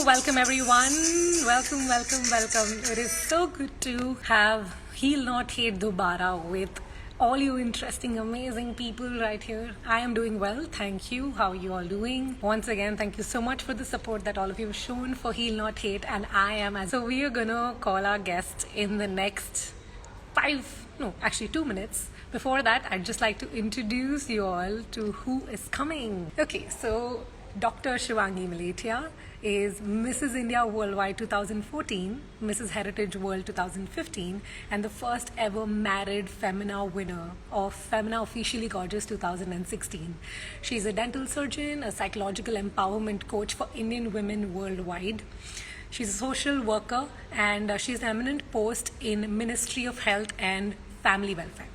welcome everyone. Welcome, welcome, welcome. It is so good to have Heal Not Hate Dobara with all you interesting, amazing people right here. I am doing well, thank you. How are you all doing? Once again, thank you so much for the support that all of you have shown for Heal Not Hate, and I am as so we are gonna call our guest in the next 2 minutes. Before that, I'd just like to introduce you all to who is coming. Okay, so Dr. Shivangi Malatia is Mrs. India Worldwide 2014, Mrs. Heritage World 2015, and the first ever married Femina winner of Femina Officially Gorgeous 2016. She's a dental surgeon, a psychological empowerment coach for Indian women worldwide. She's a social worker, and she's an eminent post in Ministry of Health and Family Welfare.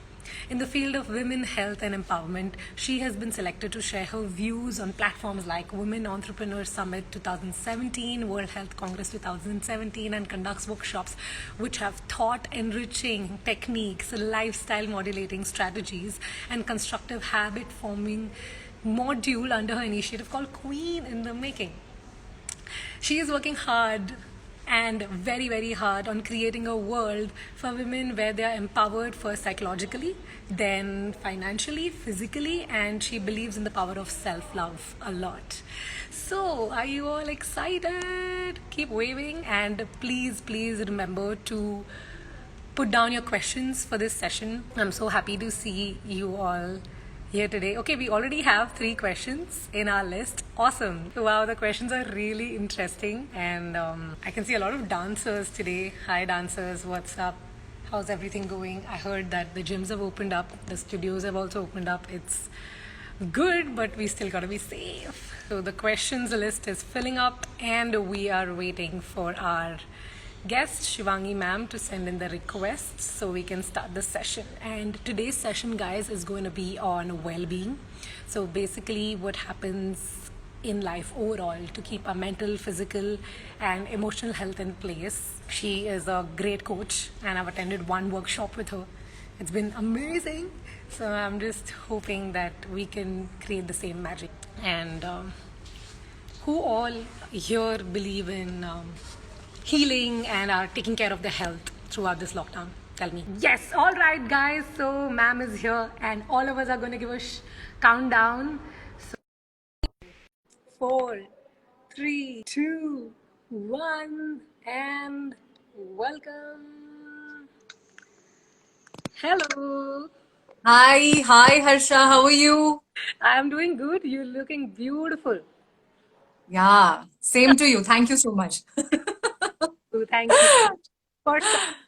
In the field of women health and empowerment, she has been selected to share her views on platforms like Women Entrepreneur Summit 2017, World Health Congress 2017, and conducts workshops which have thought enriching techniques, lifestyle modulating strategies, and constructive habit forming module under her initiative called Queen in the Making. She is working hard and very, very hard on creating a world for women where they are empowered first psychologically, then financially, physically, and she believes in the power of self-love a lot. So, are you all excited? Keep waving, and please remember to put down your questions for this session. I'm so happy to see you all here today. Okay, we already have 3 questions in our list. Awesome. Wow, the questions are really interesting, and I can see a lot of dancers today. Hi dancers, what's up? How's everything going? I heard that the gyms have opened up, the studios have also opened up. It's good, but we still gotta be safe. So the questions list is filling up, and we are waiting for our guest Shivangi ma'am to send in the requests so we can start the session. And today's session, guys, is going to be on well-being. So basically what happens in life overall to keep our mental, physical, and emotional health in place. She is a great coach, and I've attended one workshop with her. It's been amazing. So I'm just hoping that we can create the same magic. And who all here believe in healing and are taking care of their health throughout this lockdown? Tell me. Yes, all right, guys. So, ma'am is here, and all of us are going to give a countdown. So, 4, 3, 2, 1, and welcome. Hello. Hi, Harsha. How are you? I am doing good. You're looking beautiful. Yeah, same to you. Thank you so much. So thank you. First,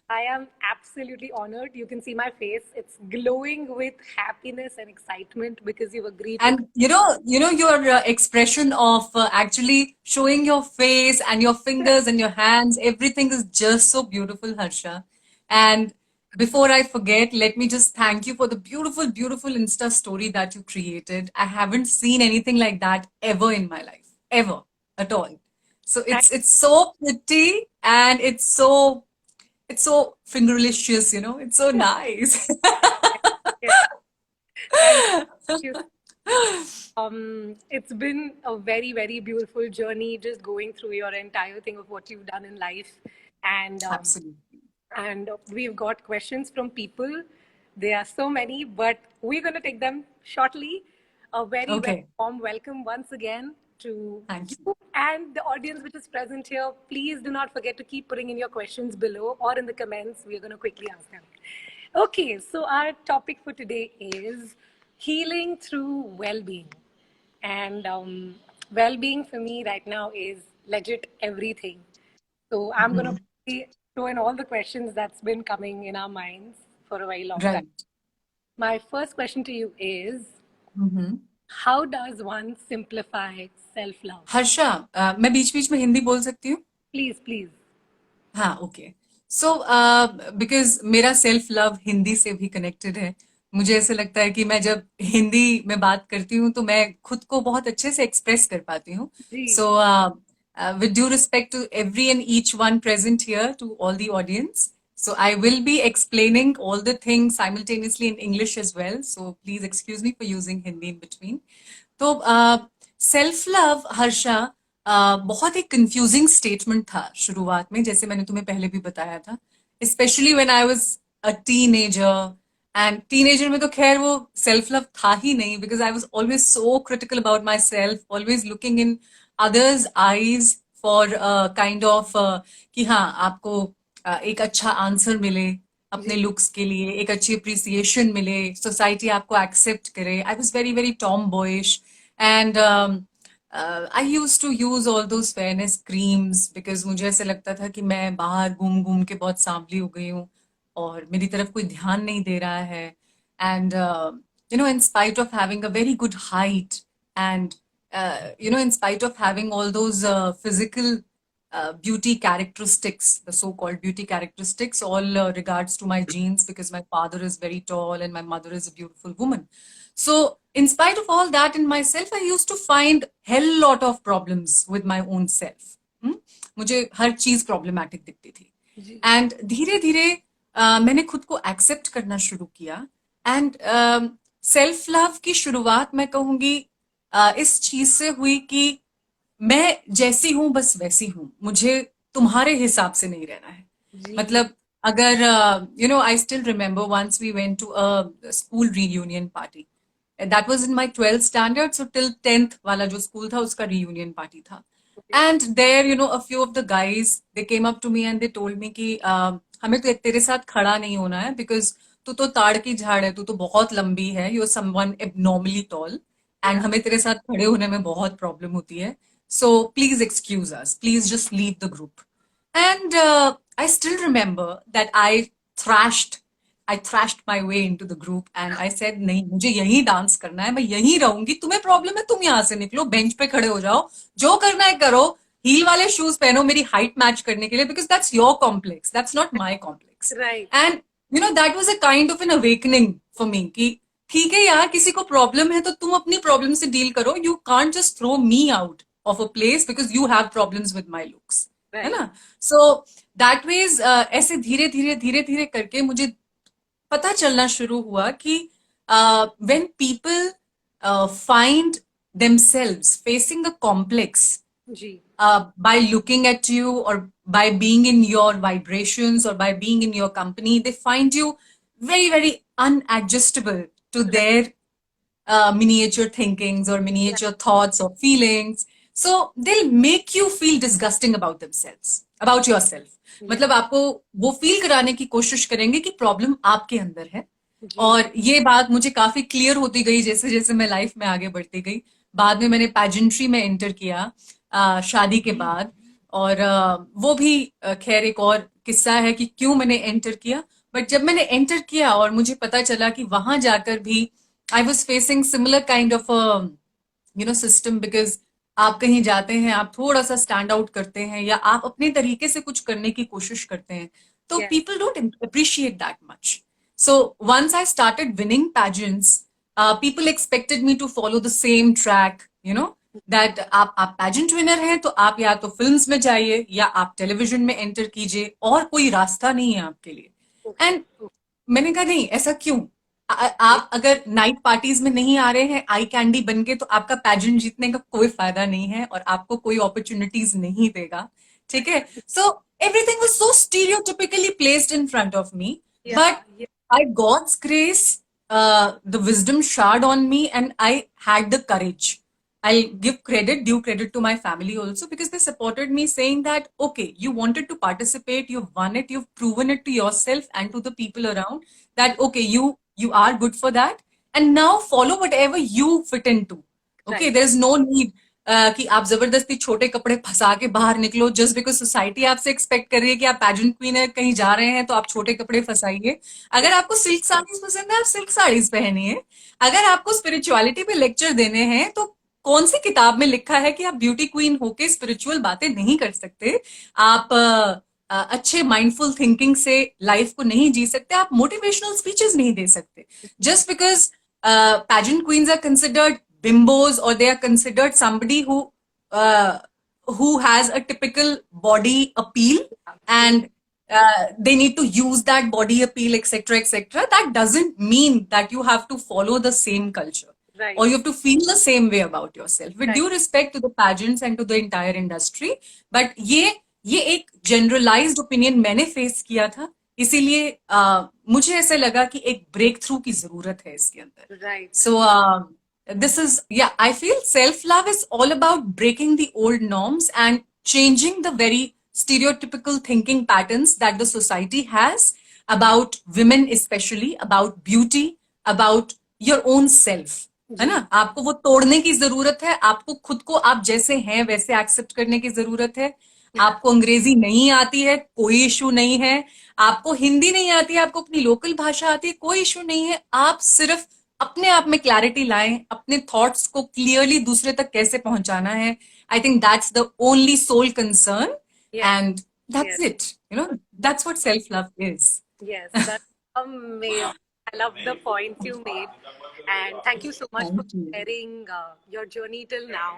I am absolutely honored. You can see my face. It's glowing with happiness and excitement because you've agreed to. And your expression of actually showing your face and your fingers and your hands, everything is just so beautiful, Harsha. And before I forget, let me just thank you for the beautiful, beautiful Insta story that you created. I haven't seen anything like that ever in my life, ever at all. So it's so pretty and it's so fingerlicious, it's so nice. Thank you. It's been a very, very beautiful journey just going through your entire thing of what you've done in life. And Absolutely. and we've got questions from people. There are so many, but we're going to take them shortly. A very, very Okay. warm welcome once again to Thank you. you and the audience which is present here. Please do not forget to keep putting in your questions below or in the comments. We're going to quickly ask them. Okay, so our topic for today is healing through well-being. And well-being for me right now is legit everything. So I'm going Mhm. to throw in all the questions that's been coming in our minds for a very long time. Right. My first question to you is, Mhm. how does one simplify self-love? Harsha मैं बीच बीच में हिंदी बोल सकती हूँ Please, please. हाँ okay so because मेरा self love Hindi से भी connected है मुझे ऐसे लगता है कि मैं जब हिंदी में बात करती हूँ तो मैं खुद को बहुत अच्छे से एक्सप्रेस कर पाती हूँ Ji. So with due respect to every and each one present here to all the audience so I will be explaining all the things simultaneously in English as well so please excuse me for using Hindi in between तो self love Harsha बहुत ही confusing statement था शुरुआत में, जैसे मैंने तुम्हें पहले भी बताया था, specially when I was a teenager. And teenager में तो खैर वो सेल्फ लव था ही नहीं, because I was always so critical about my self, always looking in others eyes for kind of कि हाँ, आपको एक अच्छा आंसर मिले अपने जी लुक्स के लिए, एक अच्छी अप्रिसिएशन मिले, सोसाइटी आपको एक्सेप्ट करे। I was very very tomboyish and I used to use all those fairness creams, because मुझे ऐसे लगता था कि मैं बाहर घूम घूम के बहुत सांवली हो गई हूँ और मेरी तरफ कोई ध्यान नहीं दे रहा है। And you know, in spite of having a very good height and you know, in spite of having all those physical beauty characteristics, the so-called beauty characteristics, all regards to my genes, because my father is very tall and my mother is a beautiful woman. So, in spite of all that in myself, I used to find hell lot of problems with my own self. मुझे हर चीज problematic दिखती थी। जी and धीरे धीरे मैंने खुद को accept करना शुरू किया। एंड सेल्फ लव की शुरुआत मैं कहूंगी इस चीज से हुई कि मैं जैसी हूं बस वैसी हूं, मुझे तुम्हारे हिसाब से नहीं रहना है। जी मतलब अगर you know, I still remember once we went to a school reunion party, that was in my 12th standard, so till 10th वाला जो स्कूल था उसका रीयूनियन पार्टी था। And there, you know, a few of the guys they came up to me and they told me कि हमें तो तेरे साथ खड़ा नहीं होना है, बिकॉज तू तो ताड़ की झाड़ है, तू तो बहुत लंबी है, you are someone abnormally tall, and या हमें तेरे साथ खड़े होने में बहुत प्रॉब्लम होती है। So please excuse us. Please just leave the group. And I still remember that I thrashed my way into the group and I said, नहीं, मुझे यही डांस करना है, मैं यहीं रहूंगी, तुम्हें प्रॉब्लम है तुम यहाँ से निकलो, बेंच पे खड़े हो जाओ, जो करना है करो, हील वाले शूज पहनो मेरी हाइट मैच करने के लिए, because that's your complex, that's not my complex. Right and you know, that was a kind of an awakening for me कि ठीक है यार, किसी को प्रॉब्लम है तो तुम अपनी प्रॉब्लम से डील करो, you can't just throw me out of a place because you have problems with my looks, है राइट ना। सो दैट वेज ऐसे धीरे धीरे करके मुझे पता चलना शुरू हुआ कि when people find themselves facing a complex जी by looking at you or by being in your vibrations or by being in your company, they find you very very unadjustable to right their miniature thinkings or miniature thoughts or feelings. So they'll make you feel disgusting about themselves, about yourself. या मतलब आपको वो feel कराने की कोशिश करेंगे कि problem आपके अंदर है। जी और ये बात मुझे काफी क्लियर होती गई जैसे जैसे मैं लाइफ में आगे बढ़ती गई। बाद में मैंने पैजेंट्री में एंटर किया शादी के बाद। और वो भी खैर एक और किस्सा है कि क्यों मैंने एंटर किया। बट जब मैंने एंटर किया और मुझे पता चला कि वहां जाकर भी I was facing similar kind of a you know system, because आप कहीं जाते हैं, आप थोड़ा सा स्टैंड आउट करते हैं या आप अपने तरीके से कुछ करने की कोशिश करते हैं, तो या people don't appreciate that much. So once I started winning pageants, people expected me to follow the same track, you know, that आप pageant winner हैं तो आप या तो फिल्म्स में जाइए या आप टेलीविजन में एंटर कीजिए, और कोई रास्ता नहीं है आपके लिए। ओके एंड मैंने कहा नहीं, ऐसा क्यों? आप अगर नाइट पार्टीज में नहीं आ रहे हैं आई कैंडी बन के, तो आपका पैजेंट जीतने का कोई फायदा नहीं है और आपको कोई अपॉर्चुनिटीज नहीं देगा, ठीक है। So everything was so stereotypically placed in front of me, या but by God's grace, the wisdom showered on me, and I had the courage. I'll give credit, due credit to my family also, because they supported me, saying that, okay, you wanted to participate, you've won it, you've proven it to yourself and to the people around that, okay, you are good for that, and now follow whatever you fit into. Okay, right there's no need कि आप जबरदस्ती छोटे कपड़े फंसा के बाहर निकलो, just because society आपसे एक्सपेक्ट कर रही है कि आप पैजेंट क्वीन है, कहीं जा रहे हैं तो आप छोटे कपड़े फंसाइए। अगर आपको सिल्क साड़ीज पसंद है, आप सिल्क साड़ीज पहनिए। अगर आपको स्पिरिचुअलिटी पे लेक्चर देने हैं, तो कौन सी किताब में लिखा है कि आप ब्यूटी क्वीन होके स्पिरिचुअल बातें नहीं कर सकते? आप अच्छे माइंडफुल थिंकिंग से लाइफ को नहीं जी सकते? आप मोटिवेशनल स्पीचेस नहीं दे सकते just because pageant queens are considered bimbos, or they are considered somebody uh, who has a typical body appeal, जी and they need to use that body appeal, etc., etc. That doesn't mean that you have to follow the same culture. Right. or you have to feel the same way about yourself. With Right. due respect to the pageants and to the entire industry, but ये एक generalized opinion मैंने face किया था, इसीलिए मुझे ऐसे लगा कि एक break through की जरूरत है इसके अंदर. Right. So this is, yeah, I feel self love is all about breaking the old norms and changing the very stereotypical thinking patterns that the society has about women, especially about beauty, about your own self. है ना, आपको वो तोड़ने की जरूरत है. आपको खुद को आप जैसे हैं वैसे एक्सेप्ट करने की जरूरत है. आपको अंग्रेजी नहीं आती है, कोई इशू नहीं है. आपको हिंदी नहीं आती है, आपको अपनी लोकल भाषा आती है, कोई इशू नहीं है. आप सिर्फ अपने आप में क्लैरिटी लाएं, अपने थॉट्स को क्लियरली दूसरे तक कैसे पहुंचाना है. I think that's the only sole concern, Yes. And that's Yes. It. You know, that's what self love is. Yes. That's amazing. I love the points you made. And thank you so much for thank you. sharing your journey till now.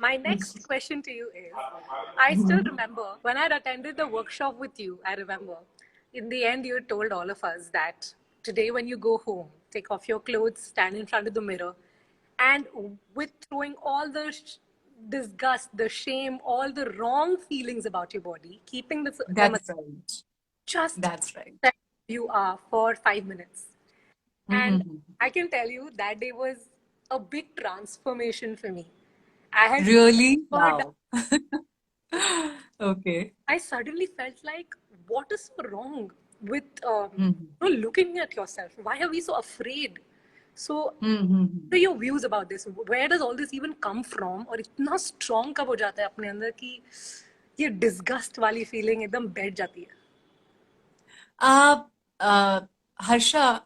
My next question to you is, I still remember when I'd attended the workshop with you. I remember in the end, you told all of us that today, when you go home, take off your clothes, stand in front of the mirror, and with throwing all the disgust, the shame, all the wrong feelings about your body, keeping them That's right. just That's right. that you are for 5 minutes. And Mhm. I can tell you that day was a big transformation for me. I had Really? heard, Wow. Okay. I suddenly felt like, what is so wrong with Mhm. looking at yourself? Why are we so afraid? So, Mhm. what are your views about this? Where does all this even come from? और इतना strong कब हो जाता है अपने अंदर कि ये disgust वाली feeling एकदम बैठ जाती है? आप हर्षा,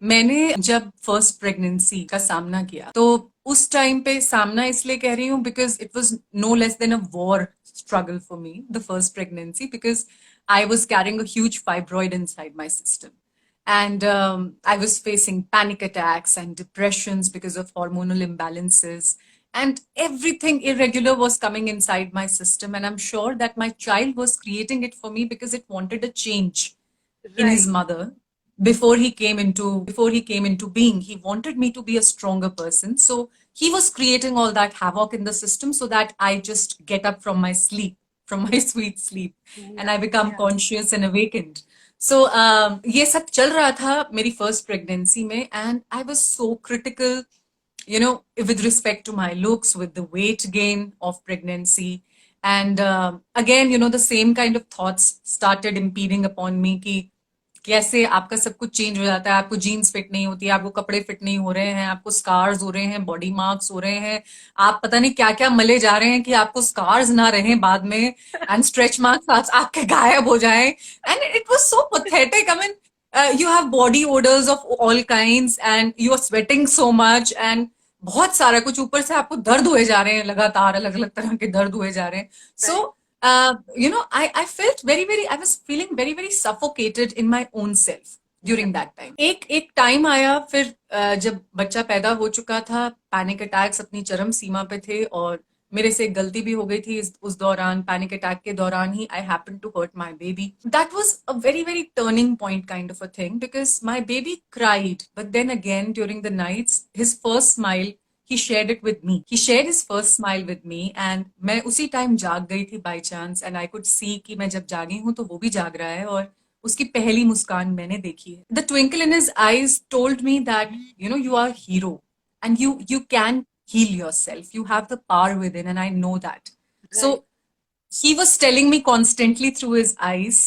मैंने जब फर्स्ट प्रेगनेंसी का सामना किया तो उस टाइम पे सामना इसलिए कह रही हूँ because it was no less than a war struggle for me, the first pregnancy, because I was carrying a huge fibroid inside my system. And I was facing panic attacks and depressions because of hormonal imbalances, and everything irregular was coming inside my system. And I'm sure that my child was creating it for me because it wanted a change in Right. his mother before he came into being. He wanted me to be a stronger person, so he was creating all that havoc in the system so that I just get up from my sleep, from my sweet sleep, and Yeah. I become conscious and awakened. So ये सब चल रहा था मेरी first pregnancy में, and I was so critical, you know, with respect to my looks, with the weight gain of pregnancy. And again, you know, the same kind of thoughts started impeding upon me कि कैसे आपका सब कुछ change हो जाता है. आपको jeans fit नहीं होती, आपको कपड़े फिट नहीं हो रहे हैं, आपको स्कार्स हो रहे हैं, बॉडी मार्क्स हो रहे हैं, आप पता नहीं क्या क्या मले जा रहे हैं कि आपको स्कार्स ना रहे बाद में, एंड स्ट्रेच मार्क्स आपके गायब हो जाएं. And it was so pathetic. I mean, you have body odors of all kinds and you are sweating so much, and बहुत सारा कुछ ऊपर से आपको दर्द हुए जा रहे हैं, लगातार अलग अलग तरह के दर्द हुए जा रहे हैं. So you know, I felt I was feeling very suffocated in my own self during that time. एक टाइम आया फिर जब बच्चा पैदा हो चुका था, पैनिक अटैक्स अपनी चरम सीमा पे थे, और मेरे से एक गलती भी हो गई थी उस दौरान. पैनिक अटैक के दौरान ही I happen to hurt my baby. That was a very turning point kind of a thing, because my baby cried, but then again during the nights his first smile, he shared it with me. He shared his first smile with me, and मैं उसी time जाग गई थी by chance, and I could see कि मैं जब जागी हूँ तो वो भी जाग रहा है, और उसकी पहली मुस्कान मैंने देखी है. The twinkle in his eyes told me that, you know, you are a hero and you can heal yourself. You have the power within, and I know that. Right. So he was telling me constantly through his eyes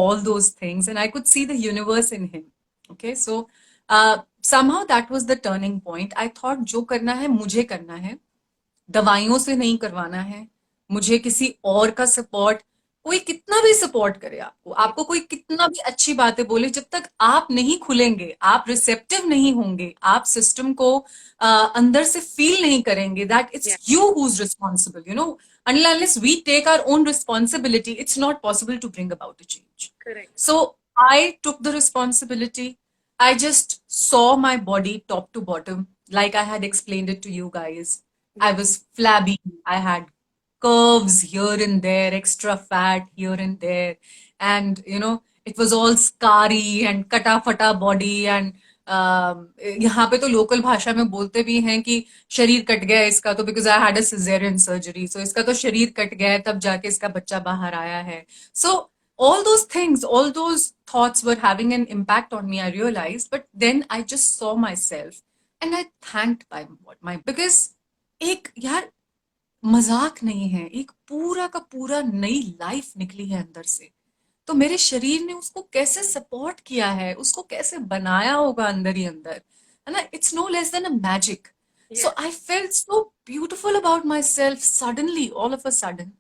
all those things, and I could see the universe in him. Okay, so somehow that was the turning point. I thought जो करना है मुझे करना है, दवाइयों से नहीं करवाना है मुझे. किसी और का सपोर्ट, कोई कितना भी सपोर्ट करे आपको, आपको कोई कितना भी अच्छी बातें बोले, जब तक आप नहीं खुलेंगे, आप रिसेप्टिव नहीं होंगे, आप सिस्टम को अंदर से फील नहीं करेंगे that it's you who is responsible, you know, unless we take our own responsibility, it's not possible to bring about a change. Correct. So I took the responsibility. I just saw my body top to bottom, like I had explained it to you guys. I was flabby. I had curves here and there, extra fat here and there. And, you know, it was all scarry and kata fata body. And यहाँ पे तो local भाषा में बोलते भी हैं कि शरीर कट गया इसका, तो because I had a caesarean surgery, so इसका तो शरीर कट गया है, तब जाके इसका बच्चा बाहर आया है. सो all those things, all those thoughts were having an impact on me, I realized. But then I just saw myself and I thanked my because एक यार मजाक नहीं है, एक पूरा का पूरा नई लाइफ निकली है अंदर से. तो मेरे शरीर ने उसको कैसे सपोर्ट किया है, उसको कैसे बनाया होगा अंदर ही अंदर, है ना. It's no less than a magic. So Yeah. I felt so beautiful about myself suddenly, all of a sudden.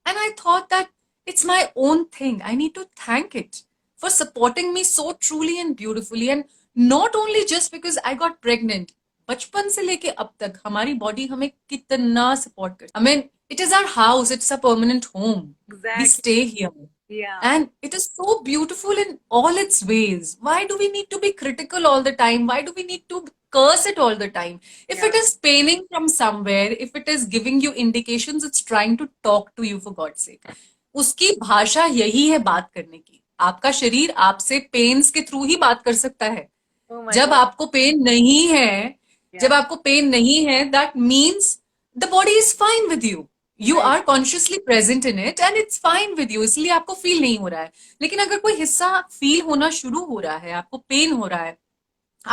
And I thought that it's my own thing. I need to thank it for supporting me so truly and beautifully. And not only just because I got pregnant. बचपन से लेके अब तक हमारी body हमें कितना support करती है. I mean, it is our house. It's a permanent home. We Exactly. stay here. Yeah. And it is so beautiful in all its ways. Why do we need to be critical all the time? Why do we need to curse it all the time? If Yeah. it is paining from somewhere, if it is giving you indications, it's trying to talk to you, for God's sake. उसकी भाषा यही है बात करने की. आपका शरीर आपसे पेन्स के थ्रू ही बात कर सकता है. Oh my जब God. आपको पेन नहीं है, जब Yeah. आपको पेन नहीं है, that means the body is fine with you. You Right. are consciously present in it and it's fine with you. इसलिए आपको फील नहीं हो रहा है. लेकिन अगर कोई हिस्सा फील होना शुरू हो रहा है, आपको पेन हो रहा है,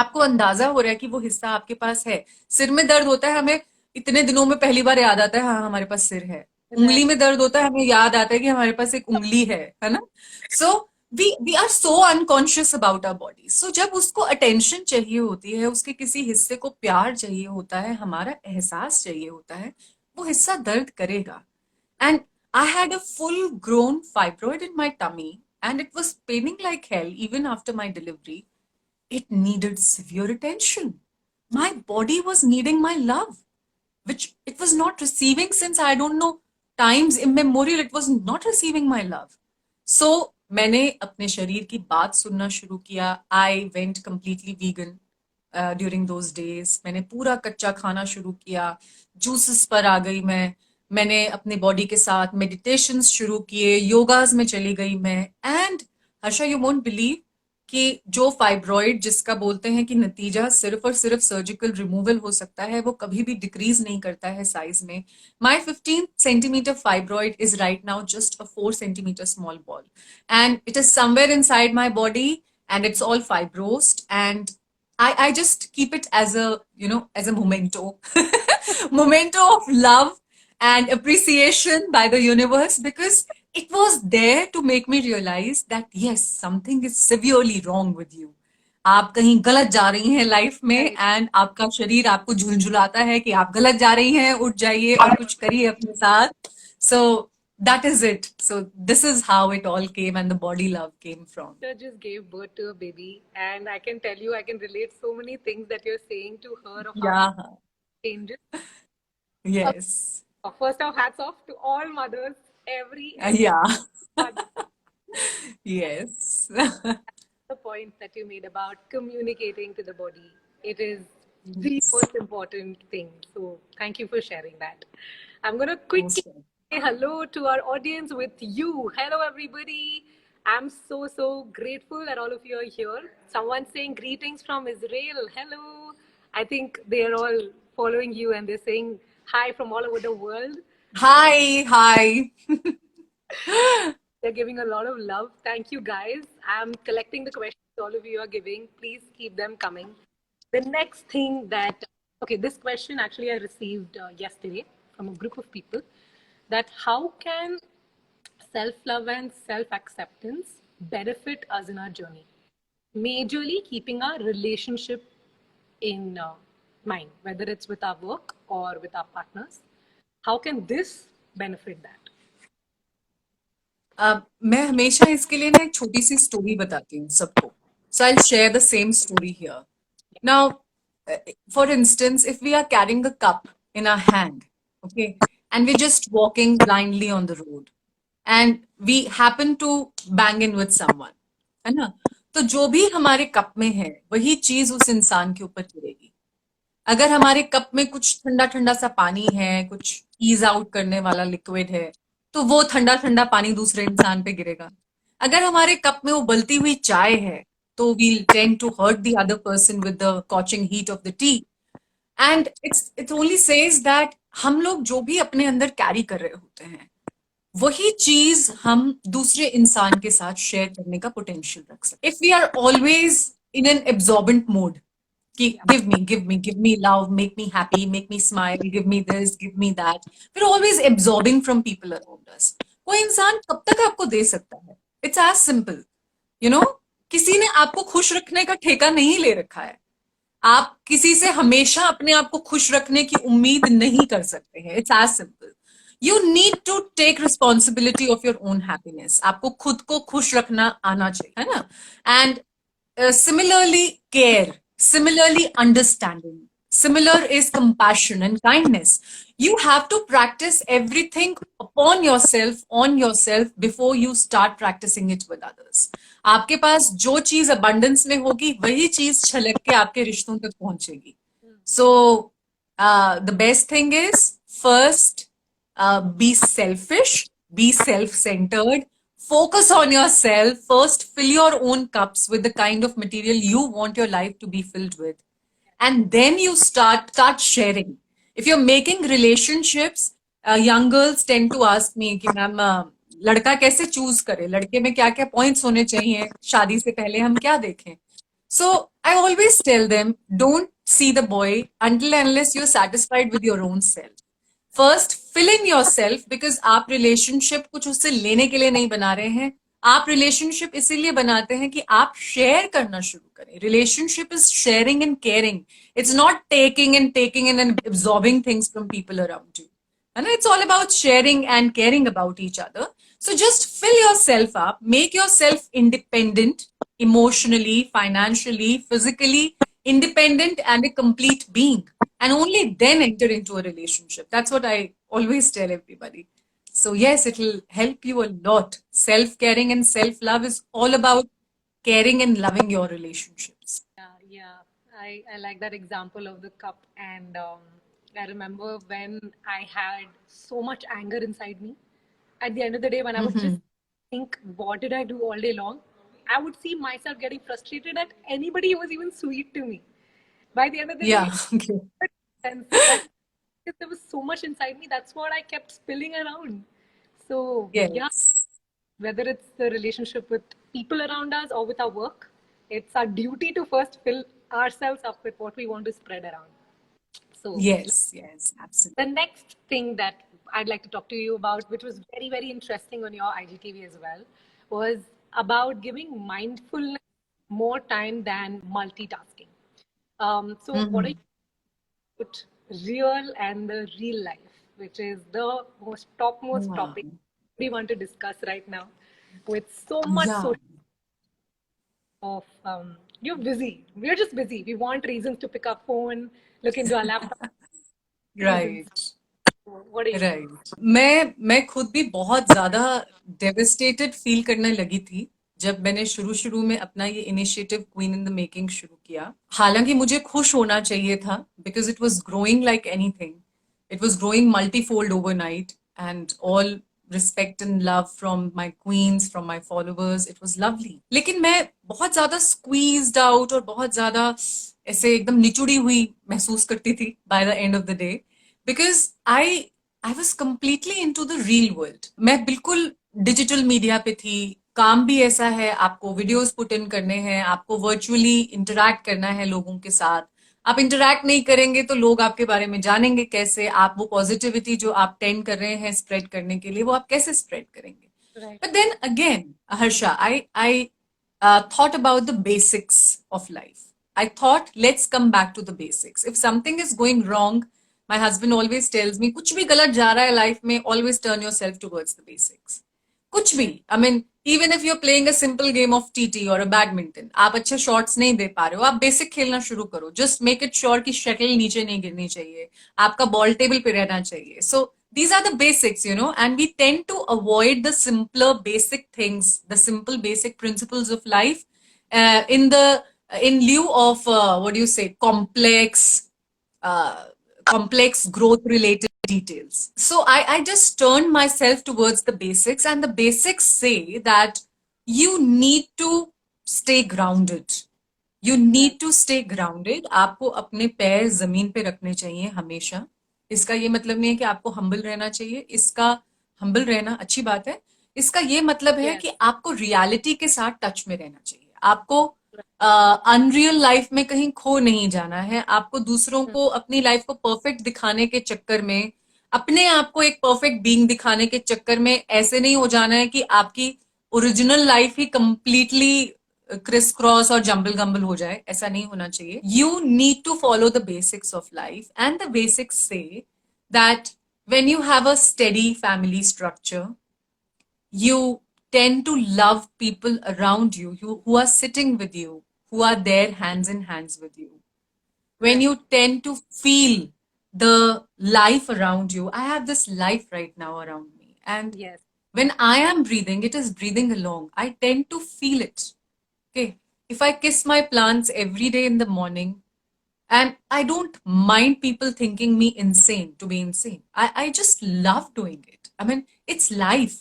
आपको अंदाजा हो रहा है कि वो हिस्सा आपके पास है. सिर में दर्द होता है, हमें इतने दिनों में पहली बार याद आता है हाँ हमारे पास सिर है. Right. उंगली में दर्द होता है, हमें याद आता है कि हमारे पास एक उंगली है ना. So we are so unconscious about our body. So जब उसको अटेंशन चाहिए होती है, उसके किसी हिस्से को प्यार चाहिए होता है, हमारा एहसास चाहिए होता है, वो हिस्सा दर्द करेगा. And I had a full grown fibroid in my tummy and it was paining like hell even after my delivery. It needed severe attention. My body was needing my love, which it was not receiving since I don't know times immemorial. It was not receiving my love. So मैंने अपने शरीर की बात सुनना शुरू किया. I went completely vegan during those days. मैंने पूरा कच्चा खाना शुरू किया. जूसेस पर आ गई मैंने अपने बॉडी के साथ मेडिटेशंस शुरू किए, योगाज में चली गई मैं. And Harsha, you won't believe कि जो फाइब्रॉइड जिसका बोलते हैं कि नतीजा सिर्फ और सिर्फ सर्जिकल रिमूवल हो सकता है, वो कभी भी डिक्रीज नहीं करता है साइज में. My 15 centimeter fibroid is right now just a 4 centimeter small ball and it is somewhere inside my body and it's all fibrosed. And I just keep it as a, as a memento, memento of love and appreciation by the universe, because it was there to make me realize that yes, something is severely wrong with you. आप कहीं गलत जा रही हैं life में Right. And आपका शरीर आपको झुलझुलाता है कि आप गलत जा रही हैं, उठ जाइए और कुछ करिए अपने साथ. So that is it. So this is how it all came and the body love came from. Sister just gave birth to a baby, and I can tell you, I can relate so many things that you're saying to her of how Yeah. it changes. Yes. First off, hats off to all mothers, every Yeah. mother. Yes. The point that you made about communicating to the body, it is the most important thing. So thank you for sharing that. I'm gonna quickly Most say hello to our audience with you. Hello, everybody. I'm so grateful that all of you are here. Someone saying greetings from Israel. Hello. I think they are all following you and they're saying hi from all over the world. Hi. They're giving a lot of love. Thank you, guys. I'm collecting the questions all of you are giving. Please keep them coming. The next thing that, okay, this question actually I received yesterday from a group of people, that how can self-love and self-acceptance benefit us in our journey? Majorly keeping our relationship in mind, whether it's with our work or with our partners. How can this benefit that? मैं हमेशा इसके लिए ना एक छोटी सी story बताती हूँ सबको. So I'll share the same story here. Now, for instance, if we are carrying a cup in our hand, okay, and we're just walking blindly on the road, and we happen to bang in with someone, है ना, तो जो भी हमारे cup में है वही चीज उस इंसान के ऊपर गिरेगी. अगर हमारे कप में कुछ ठंडा ठंडा सा पानी है, कुछ ईज आउट करने वाला लिक्विड है, तो वो ठंडा ठंडा पानी दूसरे इंसान पे गिरेगा. अगर हमारे कप में उबलती हुई चाय है, तो we'll tend to hurt the other person with the scorching heat of the tea. And it only says that हम लोग जो भी अपने अंदर कैरी कर रहे होते हैं वही चीज हम दूसरे इंसान के साथ शेयर करने का पोटेंशियल रख सकते। If we are always in an absorbent mode कि give me love, make me happy, make me smile, give me this, give me that, we are always absorbing from people around us. कोई इंसान कब तक आपको दे सकता है? It's as simple, you know, किसी ने आपको खुश रखने का ठेका नहीं ले रखा है। आप किसी से हमेशा अपने आप को खुश रखने की उम्मीद नहीं कर सकते हैं। It's as simple. You need to take responsibility of your own happiness. आपको खुद को खुश रखना आना चाहिए, है ना? And similarly care, similarly understanding, similar is compassion and kindness. You have to practice everything upon yourself, on yourself, before you start practicing it with others. आपके पास जो चीज abundance में होगी वही चीज छलक के आपके रिश्तों तक पहुंचेगी. So the best thing is, first, be selfish, be self-centered, focus on yourself. First, fill your own cups with the kind of material you want your life to be filled with. And then you start sharing. If you're making relationships, young girls tend to ask me कि ma'am लड़का कैसे choose करे, लड़के में क्या क्या points होने चाहिए, शादी से पहले हम क्या देखें. So I always tell them, don't see the boy until and unless you're satisfied with your own self. First fill in yourself, because आप रिलेशनशिप कुछ उससे लेने के लिए नहीं बना रहे हैं. आप रिलेशनशिप इसीलिए बनाते हैं कि आप शेयर करना शुरू करें. Relationship is sharing and caring. It's not taking and absorbing things from people around you. है ना? It's all about sharing and caring about each other. So just fill yourself up, make yourself independent, emotionally, financially, physically independent and a complete being. And only then enter into a relationship. That's what I always tell everybody. So yes, it will help you a lot. Self-caring and self-love is all about caring and loving your relationships. Yeah. I like that example of the cup. And I remember when I had so much anger inside me. At the end of the day, when I was just think, what did I do all day long? I would see myself getting frustrated at anybody who was even sweet to me. By the end of the Yeah. day, Okay. because there was so much inside me, that's what I kept spilling around. So Yes. yeah, whether it's the relationship with people around us or with our work, it's our duty to first fill ourselves up with what we want to spread around. So Yes. Yes. Absolutely. the next thing that I'd like to talk to you about, which was very, very interesting on your IGTV as well, was about giving mindfulness more time than multitasking. So what are you about real and the real life, which is the most topmost Wow. topic we want to discuss right now, with so much Yeah. of you're busy. We're just busy. We want reasons to pick up phone, look into our laptop. Right. What are you? Right. मैं खुद भी बहुत ज्यादा devastated feel करने लगी थी जब मैंने शुरू में अपना ये initiative queen in the making शुरू किया. हालांकि मुझे खुश होना चाहिए था, because it was growing like anything. It was growing multifold overnight, and all respect and love from my queens, from my followers. It was lovely. लेकिन मैं बहुत ज्यादा स्क्वीज्ड आउट और बहुत ज्यादा ऐसे एकदम निचुड़ी हुई महसूस करती थी by the end of the day, because I was completely into the real world. मैं बिल्कुल डिजिटल मीडिया पे थी. काम भी ऐसा है, आपको वीडियोस पुट इन करने हैं, आपको वर्चुअली इंटरैक्ट करना है लोगों के साथ. आप इंटरैक्ट नहीं करेंगे तो लोग आपके बारे में जानेंगे कैसे? आप वो पॉजिटिविटी जो आप टेंड कर रहे हैं स्प्रेड करने के लिए, वो आप कैसे स्प्रेड करेंगे? Right. But then again, Harsha, I thought about the basics of life. I thought, let's come back to the basics. If something is going wrong, my husband always tells me, कुछ भी गलत जा रहा है life में, always turn yourself towards the basics. कुछ भी, I mean, even if you're playing a simple game of TT or a badminton, आप अच्छे शॉट्स नहीं दे पा रहे हो, आप बेसिक खेलना शुरू करो. Just make it sure कि शटल नीचे नहीं गिरनी चाहिए, आपका बॉल टेबल पे रहना चाहिए. So these are the basics, you know, and we tend to avoid the simpler basic things, the simple basic principles of life, in lieu of what do you say, complex growth related details. So I just turned myself towards the basics, and the basics say that you need to stay grounded. You need to stay grounded. आपको अपने पैर जमीन पे रखने चाहिए हमेशा. इसका ये मतलब नहीं है कि आपको हम्बल रहना चाहिए. इसका हम्बल रहना अच्छी बात है. इसका ये मतलब है Yes. कि आपको रियलिटी के साथ टच में रहना चाहिए. आपको अनरियल लाइफ में कहीं खो नहीं जाना है. आपको दूसरों को अपनी लाइफ को परफेक्ट दिखाने के चक्कर में, अपने आप को एक परफेक्ट बीइंग दिखाने के चक्कर में ऐसे नहीं हो जाना है कि आपकी ओरिजिनल लाइफ ही कंप्लीटली क्रिस क्रॉस और जंबल गंबल हो जाए. ऐसा नहीं होना चाहिए. You need to follow the basics of life, and the basics से that when you have a steady family structure, you tend to love people around you, who are sitting with you, who are there hands in hands with you. When Right. you tend to feel the life around you, I have this life right now around me, and Yes. when I am breathing, it is breathing along. I tend to feel it. Okay, if I kiss my plants every day in the morning, and I don't mind people thinking me insane to be insane, I just love doing it. I mean, it's life.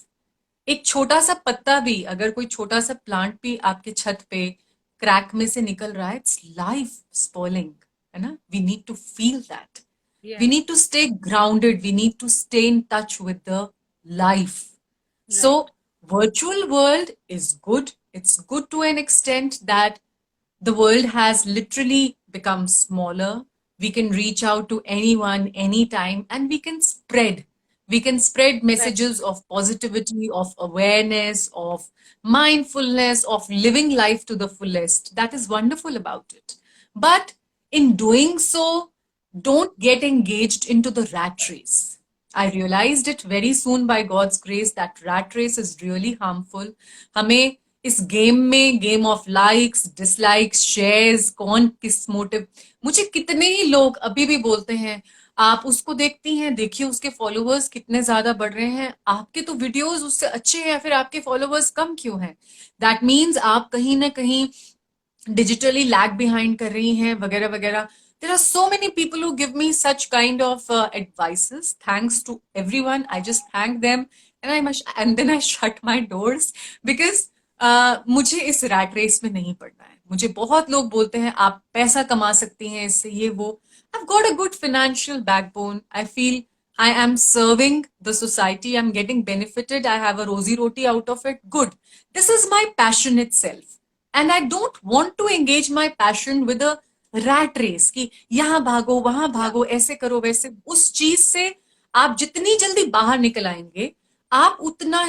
एक छोटा सा पत्ता भी, अगर कोई छोटा सा plant भी आपके छत पे क्रैक में से निकल रहा है, इट्स लाइफ स्पॉइलिंग. है ना? We need to feel that. We Yes. need to stay grounded. We need to stay in touch with the life. So, Right. virtual world is good. It's good to an extent that the world has literally become smaller. We can reach out to anyone, anytime, and we can spread. We can spread Right. messages of positivity, of awareness, of mindfulness, of living life to the fullest. That is wonderful about it. But in doing so, don't get engaged into the rat race. I realized it very soon by God's grace that rat race is really harmful. हमें इस game में, game of likes, dislikes, shares, कौन किस motive, मुझे कितने ही लोग अभी भी बोलते हैं, आप उसको देखती हैं, देखिए उसके फॉलोअर्स कितने ज्यादा बढ़ रहे हैं, आपके तो वीडियोस उससे अच्छे हैं, फिर आपके फॉलोअर्स कम क्यों हैं? दैट मीन्स आप कहीं ना कहीं digitally lag behind कर रही हैं, वगैरह वगैरह. There are so many people who give me such kind of advices. Thanks to everyone. I just thank them, and then I shut my doors because मुझे इस रैट रेस में नहीं पड़ना है. मुझे बहुत लोग बोलते हैं आप पैसा कमा सकती हैं इससे, ये वो. I've got a good financial backbone. I feel I am serving the society. I'm getting benefited. I have a rosy roti out of it. Good. This is my passion itself. And I don't want to engage my passion with a rat race कि यहाँ भागो, वहां Yeah. भागो, ऐसे करो, वैसे. उस चीज से आप जितनी जल्दी बाहर निकल आएंगे, आप उतना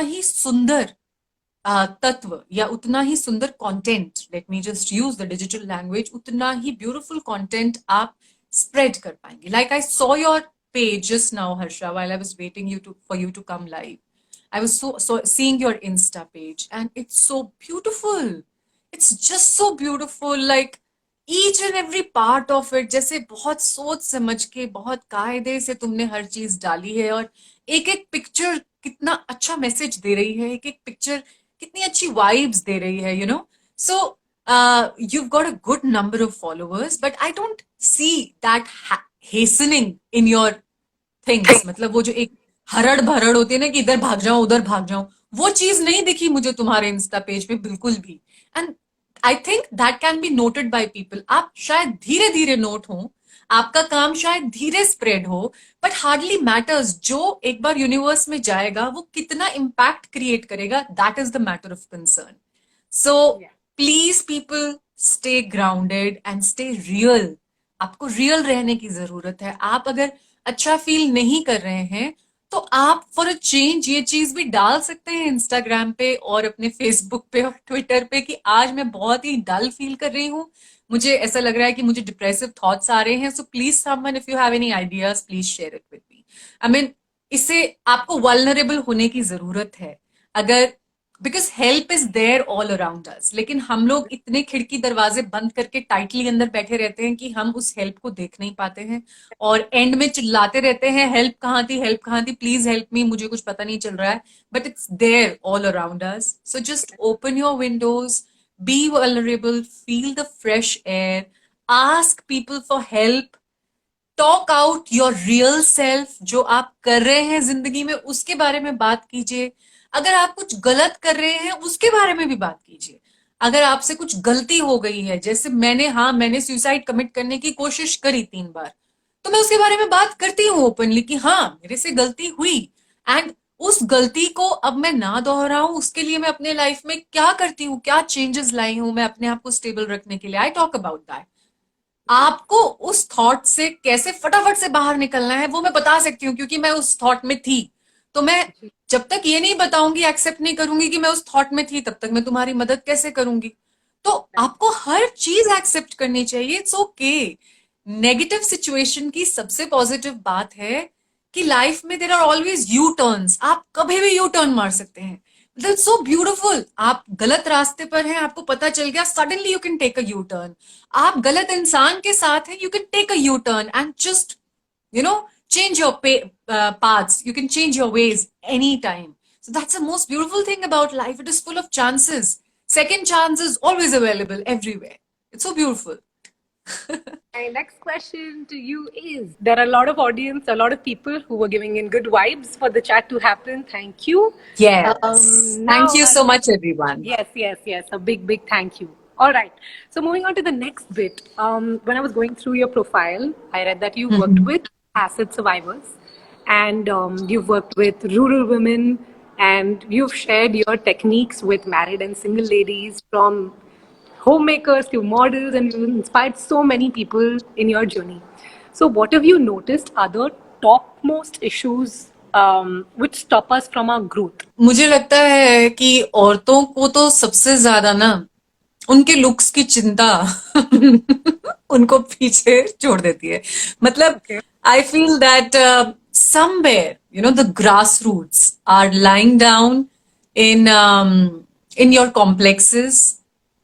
ही सुंदर तत्व या उतना ही सुंदर content, let me just use the digital language, उतना ही ब्यूटीफुल कंटेंट आप स्प्रेड कर पाएंगे. Like I saw your page just now, Harsha, while I was waiting for you to come live. I was so seeing your Insta page, and it's so beautiful. It's just so beautiful. Like each and every part of it, जैसे बहुत सोच समझ के, बहुत कायदे से तुमने हर चीज डाली है, और एक एक पिक्चर कितना अच्छा मैसेज दे रही है, एक एक पिक्चर कितनी अच्छी वाइब्स दे रही है, सो you've got a good number of followers, but I don't see that hastening in your things. मतलब वो जो एक हरड़ भरड़ होती है ना कि इधर भाग जाऊं, उधर भाग जाऊं, वो चीज नहीं दिखी मुझे तुम्हारे इंस्टा पेज पे बिल्कुल भी. And I think that can be noted by people. आप शायद धीरे धीरे नोट हो, आपका काम शायद धीरे स्प्रेड हो, बट हार्डली मैटर्स. जो एक बार यूनिवर्स में जाएगा वो कितना इम्पैक्ट क्रिएट करेगा, that is the matter of concern. So Yeah. Please people, stay grounded and stay real. आपको रियल रहने की जरूरत है. आप अगर अच्छा फील नहीं कर रहे हैं तो आप फॉर अ चेंज ये चीज भी डाल सकते हैं इंस्टाग्राम पे और अपने फेसबुक पे और ट्विटर पे कि आज मैं बहुत ही डल फील कर रही हूँ, मुझे ऐसा लग रहा है कि मुझे डिप्रेसिव थॉट्स आ रहे हैं, so please someone, if you have any ideas, please share it with me. I mean, इससे आपको वल्नरेबल होने की जरूरत है. अगर, because help is there all around us, लेकिन हम लोग इतने खिड़की दरवाजे बंद करके टाइटली अंदर बैठे रहते हैं कि हम उस हेल्प को देख नहीं पाते हैं, और एंड में चिल्लाते रहते हैं हेल्प कहाँ थी, हेल्प कहाँ थी, प्लीज हेल्प मी, मुझे कुछ पता नहीं चल रहा है. But it's there all around us. So just open your windows, be vulnerable, feel the fresh air, ask people for help, talk out your real self. जो आप कर रहे हैं जिंदगी में उसके बारे में बात कीजिए. अगर आप कुछ गलत कर रहे हैं उसके बारे में भी बात कीजिए। अगर आपसे कुछ गलती हो गई है, जैसे मैंने सुसाइड कमिट करने की कोशिश करी 3 बार, तो मैं उसके बारे में बात करती हूँ ओपनली कि हाँ मेरे से गलती हुई, एंड उस गलती को अब मैं ना दोहराऊं उसके लिए मैं अपने लाइफ में क्या करती हूँ, क्या चेंजेस लाई हूं मैं अपने आप को स्टेबल रखने के लिए। I talk about that. आपको उस थॉट से कैसे फटाफट से बाहर निकलना है वो मैं बता सकती हूँ, क्योंकि मैं उस थॉट में थी। तो मैं जब तक ये नहीं बताऊंगी, एक्सेप्ट नहीं करूंगी कि मैं उस थॉट में थी, तब तक मैं तुम्हारी मदद कैसे करूंगी। तो आपको हर चीज एक्सेप्ट करनी चाहिए, इट्स ओके। नेगेटिव सिचुएशन की सबसे पॉजिटिव बात है कि लाइफ में there are always U turns, आप कभी भी यू टर्न मार सकते हैं। मतलब सो ब्यूटिफुल, आप गलत रास्ते पर हैं, आपको पता चल गया, suddenly you can take a U turn. आप गलत इंसान के साथ हैं, you can take a U turn and just you know change your paths, you can change your ways anytime. So that's the most beautiful thing about life, it is full of chances. Second chance is always available everywhere. It's so beautiful. My next question to you is, there are a lot of audience, a lot of people who were giving in good vibes for the chat to happen. Thank you. Yes, thank Now, you so much everyone. yes, yes, yes, a big, big thank you. All right. So moving on to the next bit. When I was going through your profile, I read that you worked with acid survivors, and you've worked with rural women, and you've shared your techniques with married and single ladies, from homemakers to models, and you inspired so many people in your journey. So, what have you noticed are the topmost issues which stop us from our growth? मुझे लगता है कि औरतों को तो सबसे ज्यादा ना उनके लुक्स की चिंता उनको पीछे छोड़ देती है। मतलब Okay. I feel that somewhere the grassroots are lying down in your complexes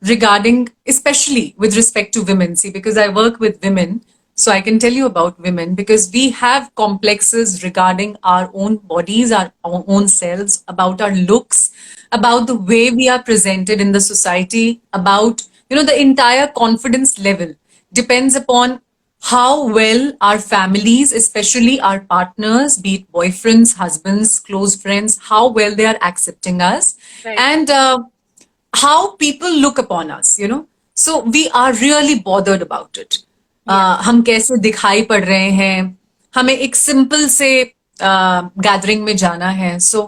regarding, especially with respect to women. See, because I work with women, so I can tell you about women, because we have complexes regarding our own bodies, our own selves, about our looks, about the way we are presented in the society, about the entire confidence level depends upon how well our families, especially our partners, be it boyfriends, husbands, close friends, how well they are accepting us, Right. and how people look upon us. So we are really bothered about it. हम कैसे दिखाई पड़ रहे हैं, हमें एक simple से gathering में जाना है, so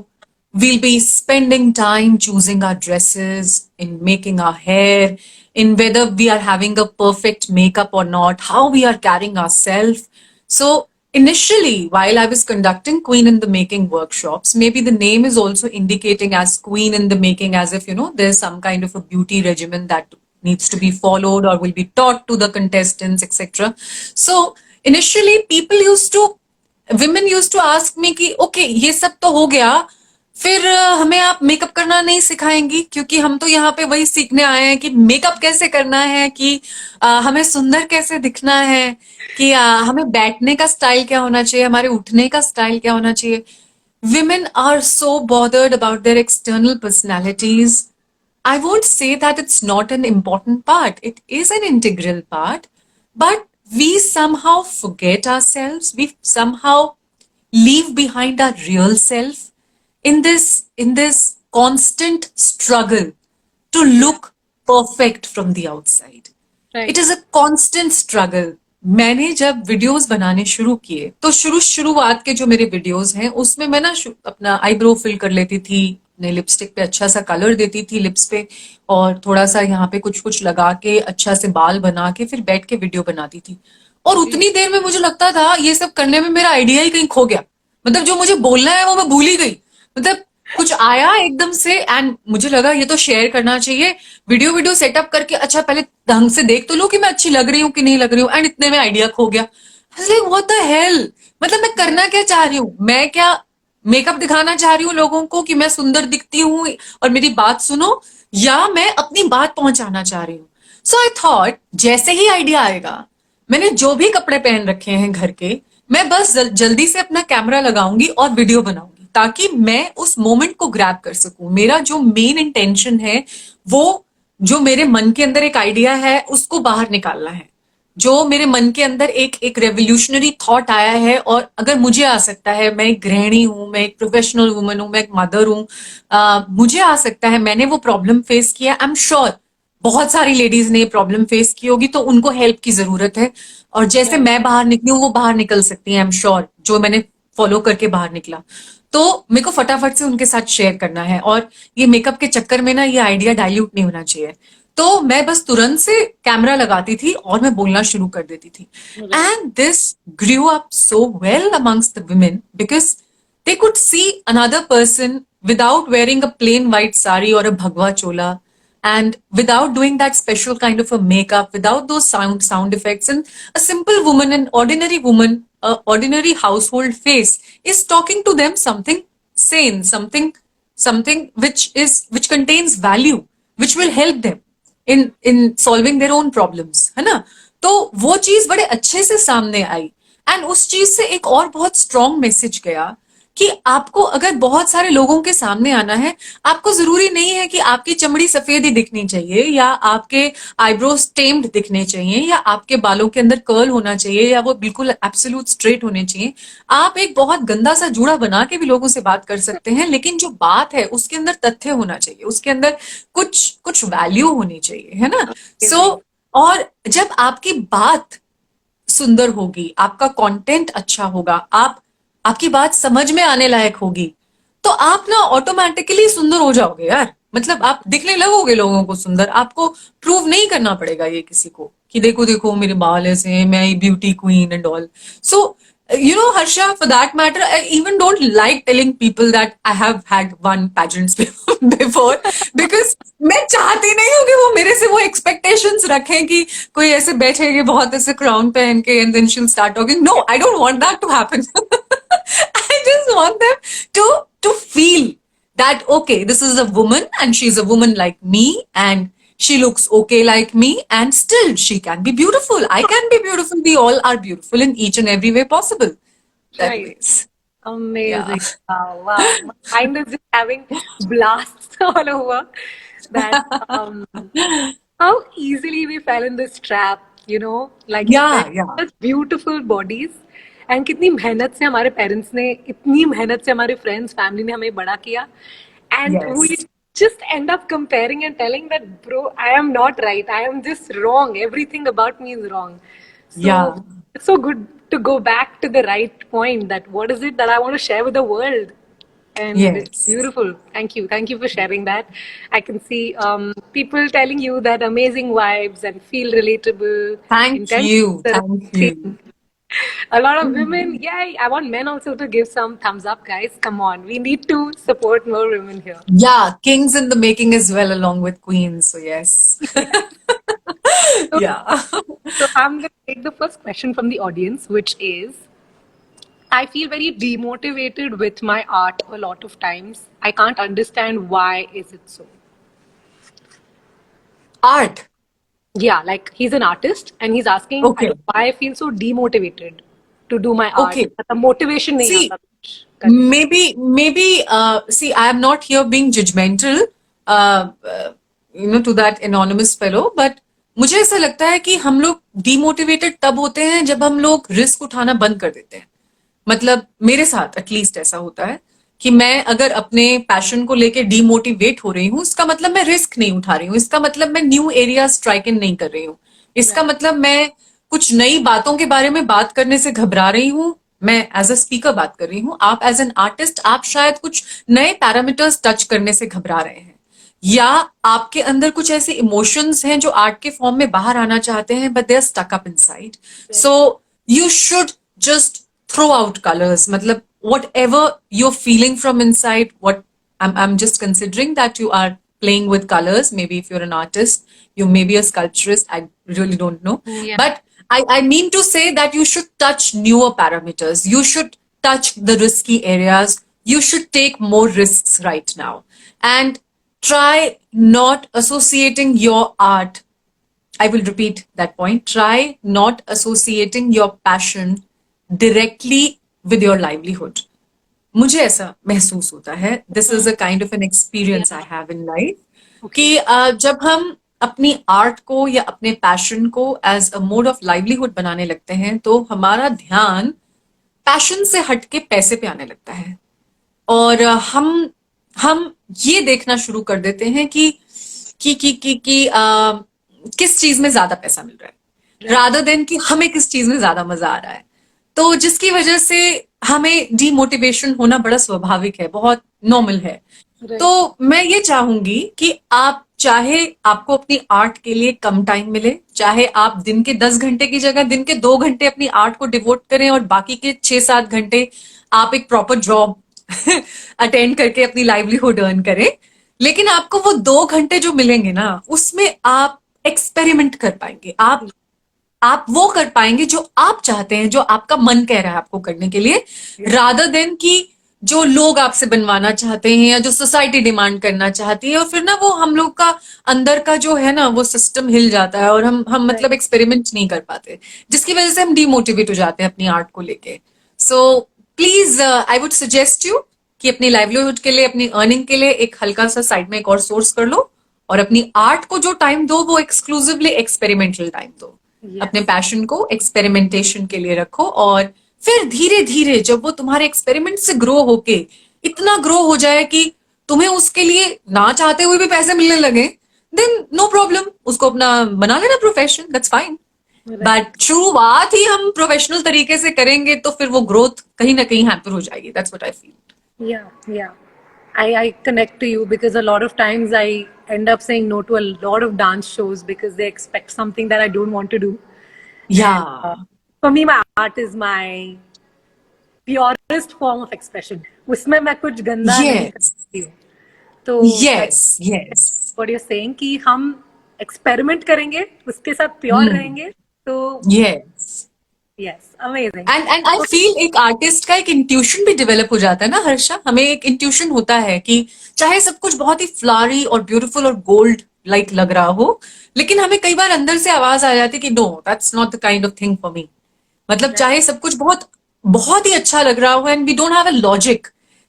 we'll be spending time choosing our dresses, in making our hair, in whether we are having a perfect makeup or not, how we are carrying ourselves. So initially, while I was conducting Queen in the Making workshops, maybe the name is also indicating as Queen in the Making, as if, there's some kind of a beauty regimen that needs to be followed or will be taught to the contestants, etc. So initially, women used to ask me कि okay, ये सब तो हो गया, फिर हमें आप makeup करना नहीं सिखाएंगी, क्योंकि हम तो यहाँ पे वही सीखने आए हैं कि मेकअप कैसे करना है, कि हमें सुंदर कैसे दिखना है, कि हमें बैठने का स्टाइल क्या होना चाहिए, हमारे उठने का स्टाइल क्या होना चाहिए. Women are so bothered about their external personalities. I won't say that it's not an important part. It is an integral part, but we somehow forget ourselves. We somehow leave behind our real self in this constant struggle to look perfect from the outside. Right. It is a constant struggle. मैंने जब videos बनाने शुरू किए, तो शुरुआत के जो मेरे वीडियोस हैं उसमें मैं ना अपना आईब्रो फिल कर लेती थी, अपने लिपस्टिक पे अच्छा सा कलर देती थी लिप्स पे, और थोड़ा सा यहाँ पे कुछ कुछ लगा के अच्छा से बाल बना के फिर बैठ के वीडियो बनाती थी. और उतनी देर में मुझे लगता था ये सब करने में मेरा आइडिया ही कहीं खो गया. मतलब जो मुझे बोलना है वो मैं भूल ही गई. मतलब कुछ आया एकदम से एंड मुझे लगा ये तो शेयर करना चाहिए, वीडियो सेटअप करके अच्छा पहले ढंग से देख तो लो कि मैं अच्छी लग रही हूँ कि नहीं लग रही हूँ, एंड इतने में आइडिया खो गया. What the hell. मतलब मैं करना क्या चाह रही हूँ, मैं क्या मेकअप दिखाना चाह रही हूँ लोगों को कि मैं सुंदर दिखती हूँ और मेरी बात सुनो, या मैं अपनी बात पहुंचाना चाह रही हूँ. सो आई थॉट जैसे ही आइडिया आएगा, मैंने जो भी कपड़े पहन रखे हैं घर के, मैं बस जल्दी से अपना कैमरा लगाऊंगी और वीडियो बनाऊंगी, ताकि मैं उस मोमेंट को ग्रैब कर सकूं. मेरा जो मेन इंटेंशन है वो जो मेरे मन के अंदर एक आइडिया है उसको बाहर निकालना है. जो मेरे मन के अंदर एक एक रेवोल्यूशनरी थॉट आया है, और अगर मुझे आ सकता है, मैं एक गृहिणी हूं, मैं एक प्रोफेशनल वुमन हूं, मैं एक मदर हूं, मुझे आ सकता है, मैंने वो प्रॉब्लम फेस किया, आई एम श्योर बहुत सारी लेडीज ने प्रॉब्लम फेस की होगी, तो उनको हेल्प की जरूरत है। और जैसे Right. मैं बाहर निकली हूँ वो बाहर निकल सकती है, आई एम श्योर, जो मैंने फॉलो करके बाहर निकला। तो मेरे को फटाफट से उनके साथ शेयर करना है, और ये मेकअप के चक्कर में ना ये आइडिया डाइल्यूट नहीं होना चाहिए। तो मैं बस तुरंत से कैमरा लगाती थी और मैं बोलना शुरू कर देती थी। Right. And this grew up so well amongst the women because they could see another person without wearing a plain white sari or a bhagwa chola, and without doing that special kind of a makeup, without those sound effects, and a simple woman, an ordinary woman, a ordinary household face is talking to them something sane, something which contains value, which will help them in solving their own problems, है ना। तो वो चीज बड़े अच्छे से सामने आई, and उस चीज से एक और बहुत स्ट्रॉन्ग मैसेज गया कि आपको अगर बहुत सारे लोगों के सामने आना है, आपको जरूरी नहीं है कि आपकी चमड़ी सफेद ही दिखनी चाहिए, या आपके आईब्रोज टेम्ड दिखने चाहिए, या आपके बालों के अंदर कर्ल होना चाहिए, या वो बिल्कुल एब्सोल्यूट स्ट्रेट होने चाहिए। आप एक बहुत गंदा सा जूड़ा बना के भी लोगों से बात कर सकते हैं, लेकिन जो बात है उसके अंदर तथ्य होना चाहिए, उसके अंदर कुछ कुछ वैल्यू होनी चाहिए, है ना। सो Amazing. और जब आपकी बात सुंदर होगी, आपका कंटेंट अच्छा होगा, आपकी बात समझ में आने लायक होगी, तो आप ना ऑटोमेटिकली सुंदर हो जाओगे यार। मतलब आप दिखने लगोगे लोगों को सुंदर, आपको प्रूव नहीं करना पड़ेगा ये किसी को कि देखो देखो मेरे बाल ऐसे हैं, मैं beauty queen and all. So Harsha, for that matter, I even don't like telling people that I have had one pageant before, because मैं चाहती नहीं हूँ कि वो मेरे से वो एक्सपेक्टेशंस रखें कि कोई ऐसे बैठेगी बहुत ऐसे क्राउन पहन के and then she will start talking. No, I don't want that to happen. I just want them to feel that okay, this is a woman and she's a woman like me, and she looks okay like me, and still she can be beautiful. I can be beautiful. We all are beautiful in each and every way possible. That Right. ways. Yeah. Amazing. Wow, wow. My mind is just having blasts all over that how easily we fell in this trap, like you said, Yeah, yeah. such beautiful bodies. And कितनी मेहनत से हमारे parents ने, इतनी मेहनत से हमारे friends family ने हमें बड़ा किया, and we Yes. just end up comparing and telling that, bro, I am not right, I am just wrong, everything about me is wrong. So Yeah. it's so good to go back to the right point, that what is it that I want to share with the world. And it's Yes. beautiful. Thank you for sharing that. I can see people telling you that amazing vibes and feel relatable, Thank you. intense. Thank you. A lot of women, yay! I want men also to give some thumbs up, guys. Come on, we need to support more women here. Yeah, kings in the making as well, along with queens. So yes. So, Yeah. so I'm going to take the first question from the audience, which is, I feel very demotivated with my art a lot of times. I can't understand why is it so. Art. Yeah, like he's an artist and he's asking Okay. why I feel so demotivated to do my art. Okay. मतलब motivation नहीं See, आता कुछ करने का. maybe, see, I am not here being judgmental, to that anonymous fellow, but मुझे ऐसा लगता है कि हम लोग डिमोटिवेटेड तब होते हैं जब हम लोग रिस्क उठाना बंद कर देते हैं। मतलब मेरे साथ एटलीस्ट ऐसा होता है कि मैं अगर अपने पैशन को लेके डिमोटिवेट हो रही हूँ, इसका मतलब मैं रिस्क नहीं उठा रही हूँ, इसका मतलब मैं न्यू एरिया स्ट्राइक इन नहीं कर रही हूँ, इसका Right. मतलब मैं कुछ नई बातों के बारे में बात करने से घबरा रही हूँ। मैं एज अ स्पीकर बात कर रही हूँ, आप एज एन आर्टिस्ट आप शायद कुछ नए पैरामीटर्स टच करने से घबरा रहे हैं, या आपके अंदर कुछ ऐसे इमोशंस हैं जो आर्ट के फॉर्म में बाहर आना चाहते हैं, but they are stuck up inside. So you should just throw out colors. Matlab, whatever you're feeling from inside, what I'm just considering that you are playing with colors. Maybe if you're an artist, you may be a sculpturist. I really don't know. Yeah. But I mean to say that you should touch newer parameters. You should touch the risky areas. You should take more risks right now. And try not associating your art. I will repeat that point. Try not associating your passion directly with your livelihood. मुझे ऐसा महसूस होता है, this is a kind of an experience I have in life, कि जब हम अपनी art को या अपने पैशन को as a mode of livelihood बनाने लगते हैं, तो हमारा ध्यान पैशन से हट के पैसे पे आने लगता है। और हम ये देखना शुरू कर देते हैं कि किस चीज में ज्यादा पैसा मिल रहा है, रादर देन कि हमें किस चीज में ज्यादा मजा आ रहा है। तो जिसकी वजह से हमें डीमोटिवेशन होना बड़ा स्वाभाविक है, बहुत नॉर्मल है। तो मैं ये चाहूंगी कि आप, चाहे आपको अपनी आर्ट के लिए कम टाइम मिले, चाहे आप दिन के 10 घंटे की जगह दिन के 2 घंटे अपनी आर्ट को डिवोट करें और बाकी के 6-7 घंटे आप एक प्रॉपर जॉब अटेंड करके अपनी लाइवलीहुड अर्न करें, लेकिन आपको वो 2 घंटे जो मिलेंगे ना, उसमें आप एक्सपेरिमेंट कर पाएंगे, आप वो कर पाएंगे जो आप चाहते हैं, जो आपका मन कह रहा है आपको करने के लिए, रादर देन कि जो लोग आपसे बनवाना चाहते हैं या जो सोसाइटी डिमांड करना चाहती है। और फिर ना वो हम लोग का अंदर का जो है ना, वो सिस्टम हिल जाता है और हम मतलब एक्सपेरिमेंट नहीं कर पाते, जिसकी वजह से हम डीमोटिवेट हो जाते हैं अपनी आर्ट को लेके। So please I would suggest you कि अपनी लाइवलीहुड के लिए, अपनी अर्निंग के लिए एक हल्का सा साइड में एक और सोर्स कर लो, और अपनी आर्ट को जो टाइम दो वो एक्सक्लूसिवली एक्सपेरिमेंटल टाइम दो। अपने पैशन को एक्सपेरिमेंटेशन के लिए रखो, और फिर धीरे धीरे जब वो तुम्हारे एक्सपेरिमेंट से ग्रो होके इतना ग्रो हो जाए कि तुम्हें उसके लिए ना चाहते हुए भी पैसे मिलने लगे, देन नो प्रॉब्लम, उसको अपना बना लेना प्रोफेशन, दैट्स फाइन। बट शुरुआत ही हम प्रोफेशनल तरीके से करेंगे तो फिर वो ग्रोथ कहीं ना कहीं हैम्पर हो जाएगी। That's what I feel. Yeah, yeah. I connect to you because a lot of times I end up saying no to a lot of dance shows because they expect something that I don't want to do. Yeah. For me, my art is my purest form of expression. उसमें मैं कुछ गंदा नहीं कर Yes. सकती हूँ। तो Yes. Yes. what you're saying कि हम एक्सपेरिमेंट करेंगे, उसके साथ प्योर रहेंगे, तो Yes. Yes, amazing. And I feel एक आर्टिस्ट का एक इंट्यूशन भी डेवलप हो जाता है ना हर्षा। हमें एक इंट्यूशन होता है कि चाहे सब कुछ बहुत ही फ्लारी और ब्यूटीफुल और गोल्ड लाइक लग रहा हो, लेकिन हमें कई बार अंदर से आवाज आ जाती है कि no, that's not the kind of thing for me. मतलब चाहे सब कुछ बहुत बहुत ही अच्छा लग रहा हो and we don't have a logic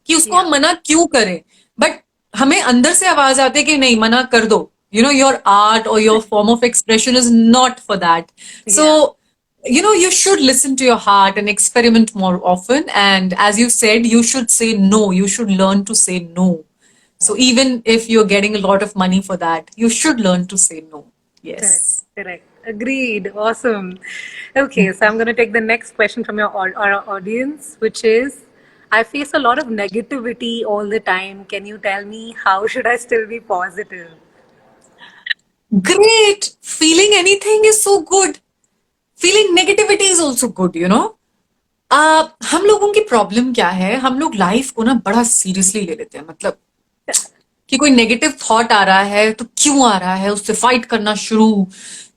कि उसको हम मना क्यों करें, बट हमें अंदर से आवाज आती है कि नहीं, मना कर दो, यू नो, योर आर्ट और your form of expression is not for that. So you know, you should listen to your heart and experiment more often, and as you said, you should say no, you should learn to say no. So even if you're getting a lot of money for that, you should learn to say no. Yes. Correct. Agreed. Awesome. Okay, so I'm going to take the next question from our audience, which is, I face a lot of negativity all the time. Can you tell me how should I still be positive? Great. Feeling anything is so good. Feeling negativity is also good, you know. हम लोगों की problem क्या है, हम लोग life को ना बड़ा सीरियसली ले लेते हैं। मतलब कि कोई नेगेटिव थॉट आ रहा है तो क्यों आ रहा है, उससे फाइट करना शुरू,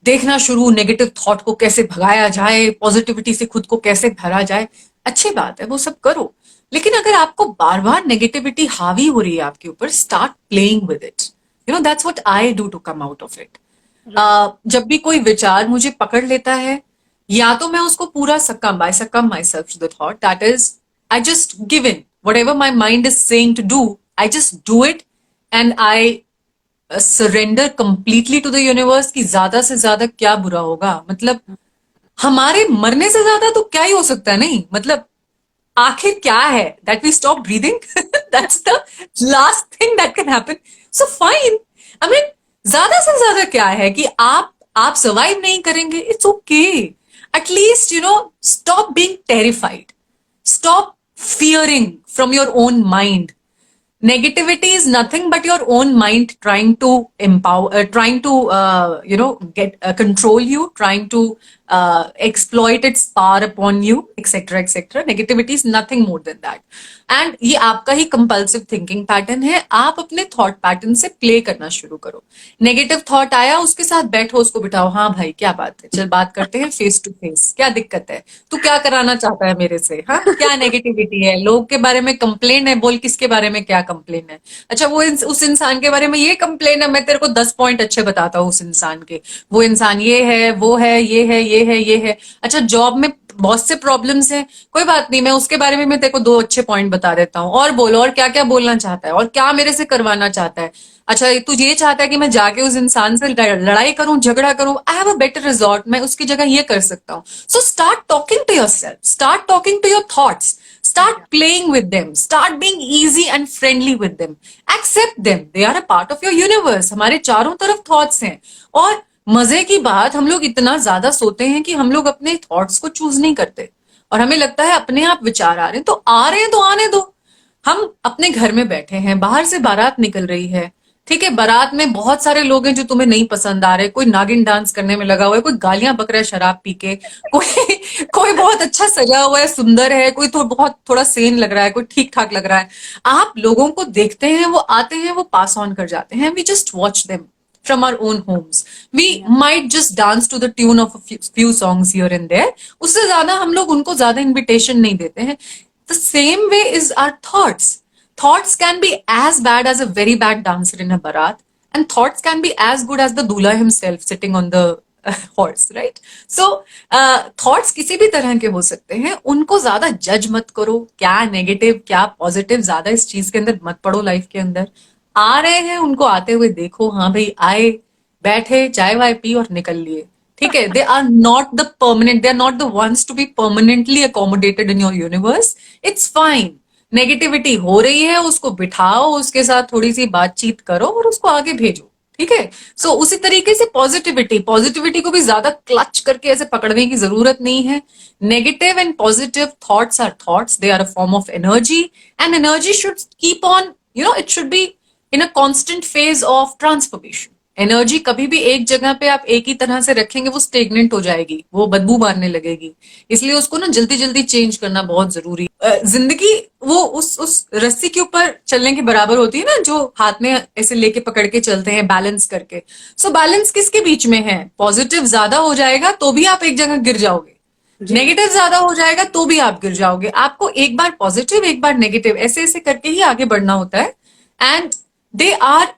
देखना शुरू, नेगेटिव थॉट को कैसे भगाया जाए, पॉजिटिविटी से खुद को कैसे भरा जाए। अच्छी बात है, वो सब करो, लेकिन अगर आपको बार बार नेगेटिविटी हावी हो रही है आपके ऊपर, start playing with it. You know, that's what I do to come out of it. जब भी कोई विचार मुझे पकड़ लेता है, या तो मैं उसको पूरा succumb, I succumb myself to the thought, that is, I just give in, whatever my mind is saying to do, I just do it, and I surrender completely to the universe कि ज्यादा से ज्यादा क्या बुरा होगा। मतलब हमारे मरने से ज्यादा तो क्या ही हो सकता है, नहीं मतलब आखिर क्या है, that we stop breathing, that's the last thing that can happen, so fine, I mean, ज्यादा से ज्यादा क्या है कि आप सर्वाइव नहीं करेंगे, it's okay. At least, you know, stop being terrified. Stop fearing from your own mind. Negativity is nothing but your own mind trying to empower, trying to, you know, get control you, trying to exploit its power upon you, etc., etc. Negativity is nothing more than that. And ये आपका ही compulsive thinking pattern है। आप अपने thought pattern से play करना शुरू करो। Negative thought आया, उसके साथ बैठो, उसको बिठाओ, हाँ भाई क्या बात है, चल बात करते हैं face to face, क्या दिक्कत है, तू क्या कराना चाहता है मेरे से, हाँ क्या नेगेटिविटी है, लोग के बारे में कंप्लेन है, बोल किसके बारे में क्या कंप्लेन है, अच्छा वो उस इंसान के बारे में ये कंप्लेन है, मैं तेरे को 10 पॉइंट अच्छे बताता हूँ उस इंसान के, वो इंसान ये है, वो है, ये है, ये है, ये है। अच्छा जॉब में बहुत से प्रॉब्लम्स हैं, कोई बात नहीं, मैं उसके बारे में मैं तेरे को दो अच्छे पॉइंट बता देता हूँ। और बोलो, और क्या क्या बोलना चाहता है और क्या मेरे से करवाना चाहता है। अच्छा, तू ये चाहता है कि मैं जाके उस इंसान से लड़ाई करूं, झगड़ा करूं, I have a better resort, मैं उसकी जगह ये कर सकता हूँ। So start talking to yourself, start talking to your thoughts, start Yeah. playing with them, start being easy and friendly with them, accept them, they are a part of your universe। हमारे चारों तरफ thoughts हैं। और मजे की बात, हम लोग इतना ज्यादा सोते हैं कि हम लोग अपने थॉट्स को चूज नहीं करते, और हमें लगता है अपने आप विचार आ रहे हैं तो आ रहे हैं, तो आने दो। हम अपने घर में बैठे हैं, बाहर से बारात निकल रही है, ठीक है, बारात में बहुत सारे लोग हैं जो तुम्हें नहीं पसंद आ रहे, कोई नागिन डांस करने में लगा हुआ है, कोई गालियां बक रहा है शराब पी के, कोई कोई बहुत अच्छा सजा हुआ है, सुंदर है, कोई तो बहुत थोड़ा सेन लग रहा है, कोई ठीक ठाक लग रहा है। आप लोगों को देखते हैं, वो आते हैं, वो पास ऑन कर जाते हैं, we just watch them from our own homes. We Yeah. might just dance to the tune of a few songs here and there. उससे ज्यादा हम लोग उनको ज्यादा इनविटेशन नहीं देते हैं। The same way is our thoughts. Thoughts can be as bad as a very bad dancer in a barat, and thoughts can be as good as the दूल्हा himself sitting on the horse, right? So thoughts किसी भी तरह के हो सकते हैं, उनको ज्यादा जज मत करो, क्या नेगेटिव क्या पॉजिटिव, ज्यादा इस चीज के अंदर मत पड़ो। लाइफ के अंदर आ रहे हैं, उनको आते हुए देखो, हाँ भाई आए, बैठे, चाय वाय पी और निकल लिए, ठीक है। They are not the permanent, they are not the ones to be permanently accommodated in your universe. It's fine. Negativity हो रही है, उसको बिठाओ, उसके साथ थोड़ी सी बातचीत करो और उसको आगे भेजो, ठीक है। सो उसी तरीके से पॉजिटिविटी, पॉजिटिविटी को भी ज्यादा क्लच करके ऐसे पकड़ने की जरूरत नहीं है। Negative and positive thoughts are thoughts, they are a form of energy, and energy should keep on, it should be in a constant phase of transformation. Energy कभी भी एक जगह पे आप एक ही तरह से रखेंगे, वो स्टेगनेंट हो जाएगी, वो बदबू मारने लगेगी। इसलिए उसको ना जल्दी जल्दी चेंज करना बहुत जरूरी है। जिंदगी वो उस रस्सी के ऊपर चलने के बराबर होती है ना, जो हाथ में ऐसे लेके पकड़ के चलते हैं बैलेंस करके। सो बैलेंस किसके बीच में है? पॉजिटिव ज्यादा हो जाएगा तो भी आप एक जगह गिर जाओगे, जी. नेगेटिव ज्यादा हो जाएगा तो भी आप गिर जाओगे। आपको एक बार पॉजिटिव, एक बार नेगेटिव, ऐसे ऐसे करके ही आगे बढ़ना होता है। And they are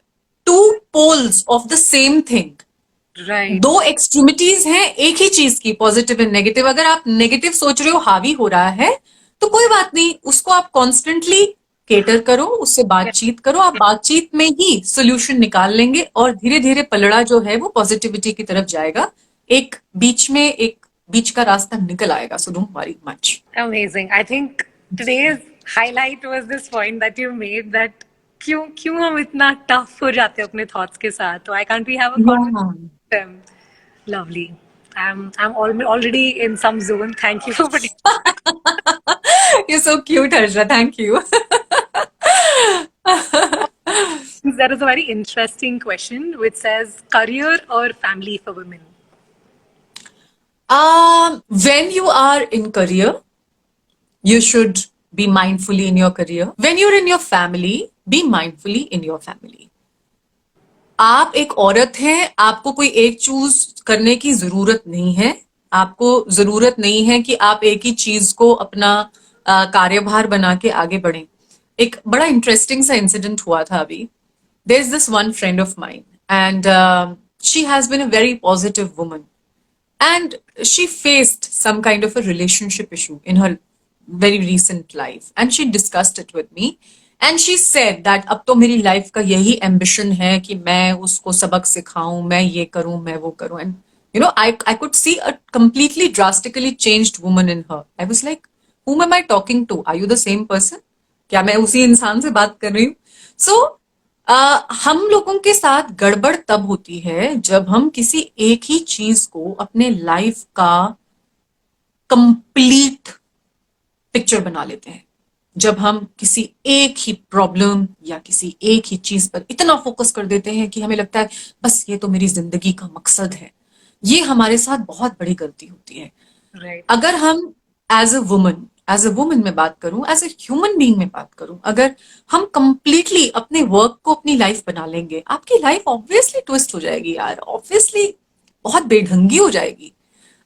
two poles of the same thing. Right. दो एक्सट्रीमिटीज हैं एक ही चीज की, पॉजिटिव एंड नेगेटिव। अगर आप नेगेटिव सोच रहे हो, हावी हो रहा है, तो कोई बात नहीं, उसको आप कॉन्स्टेंटली केटर करो, उससे बातचीत करो, आप बातचीत में ही सोल्यूशन निकाल लेंगे और धीरे धीरे पलड़ा जो है वो पॉजिटिविटी की तरफ जाएगा। एक बीच का रास्ता निकल आएगा। So don't worry much. Amazing. I think today's highlight was this point that you made that क्यों क्यों हम इतना टफ हो जाते हैं अपने थॉट्स के साथ, तो I can't we have a conversation with them. Lovely. I'm already in some zone. Thank you for putting. You're so cute, Harsha. Thank you. There is a very interesting question which says career or family for women. When you are in career, you should be mindfully in your career. When you're in your family, be mindfully in your family. आप एक औरत हैं, आपको कोई एक choose करने की जरूरत नहीं है। आपको जरूरत नहीं है कि आप एक ही चीज को अपना कार्यभार बना के आगे बढ़ें। एक बड़ा इंटरेस्टिंग सा इंसिडेंट हुआ था अभी। There is this one friend of mine and she has been a very positive woman and she faced some kind of a relationship issue in her very recent life, and she discussed it with me, and she said that अब तो मेरी life का यही ambition है कि मैं उसको सबक सिखाऊं, मैं ये करूं, मैं वो करूं। And I could see a completely drastically changed woman in her. I was like, whom am I talking to? Are you the same person? क्या मैं उसी इंसान से बात कर रही हूँ? So हम लोगों के साथ गड़बड़ तब होती है जब हम किसी एक ही चीज को अपने लाइफ का कंप्लीट पिक्चर बना लेते हैं। जब हम किसी एक ही प्रॉब्लम या किसी एक ही चीज पर इतना फोकस कर देते हैं कि हमें लगता है बस ये तो मेरी जिंदगी का मकसद है। ये हमारे साथ बहुत बड़ी गलती होती है। Right. अगर हम एज अ वुमन में बात करूं, एज ए ह्यूमन बीइंग में बात करूं, अगर हम कंप्लीटली अपने वर्क को अपनी लाइफ बना लेंगे, आपकी लाइफ ऑब्वियसली ट्विस्ट हो जाएगी यार, ऑब्वियसली बहुत बेढंगी हो जाएगी।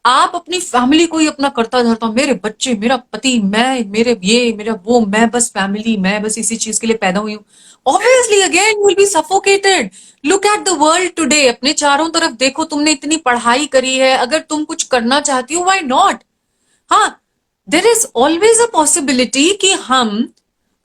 आप अपनी फैमिली को ही अपना करता धरता, मेरे बच्चे, मेरा पति, मैं, मेरे ये, मेरा वो, मैं बस फैमिली, मैं बस इसी चीज के लिए पैदा हुई हूँ। Obviously again you will be suffocated. Look at the world today, अपने चारों तरफ देखो, तुमने इतनी पढ़ाई करी है, अगर तुम कुछ करना चाहती हो, व्हाई नॉट? हाँ, there is always a possibility कि हम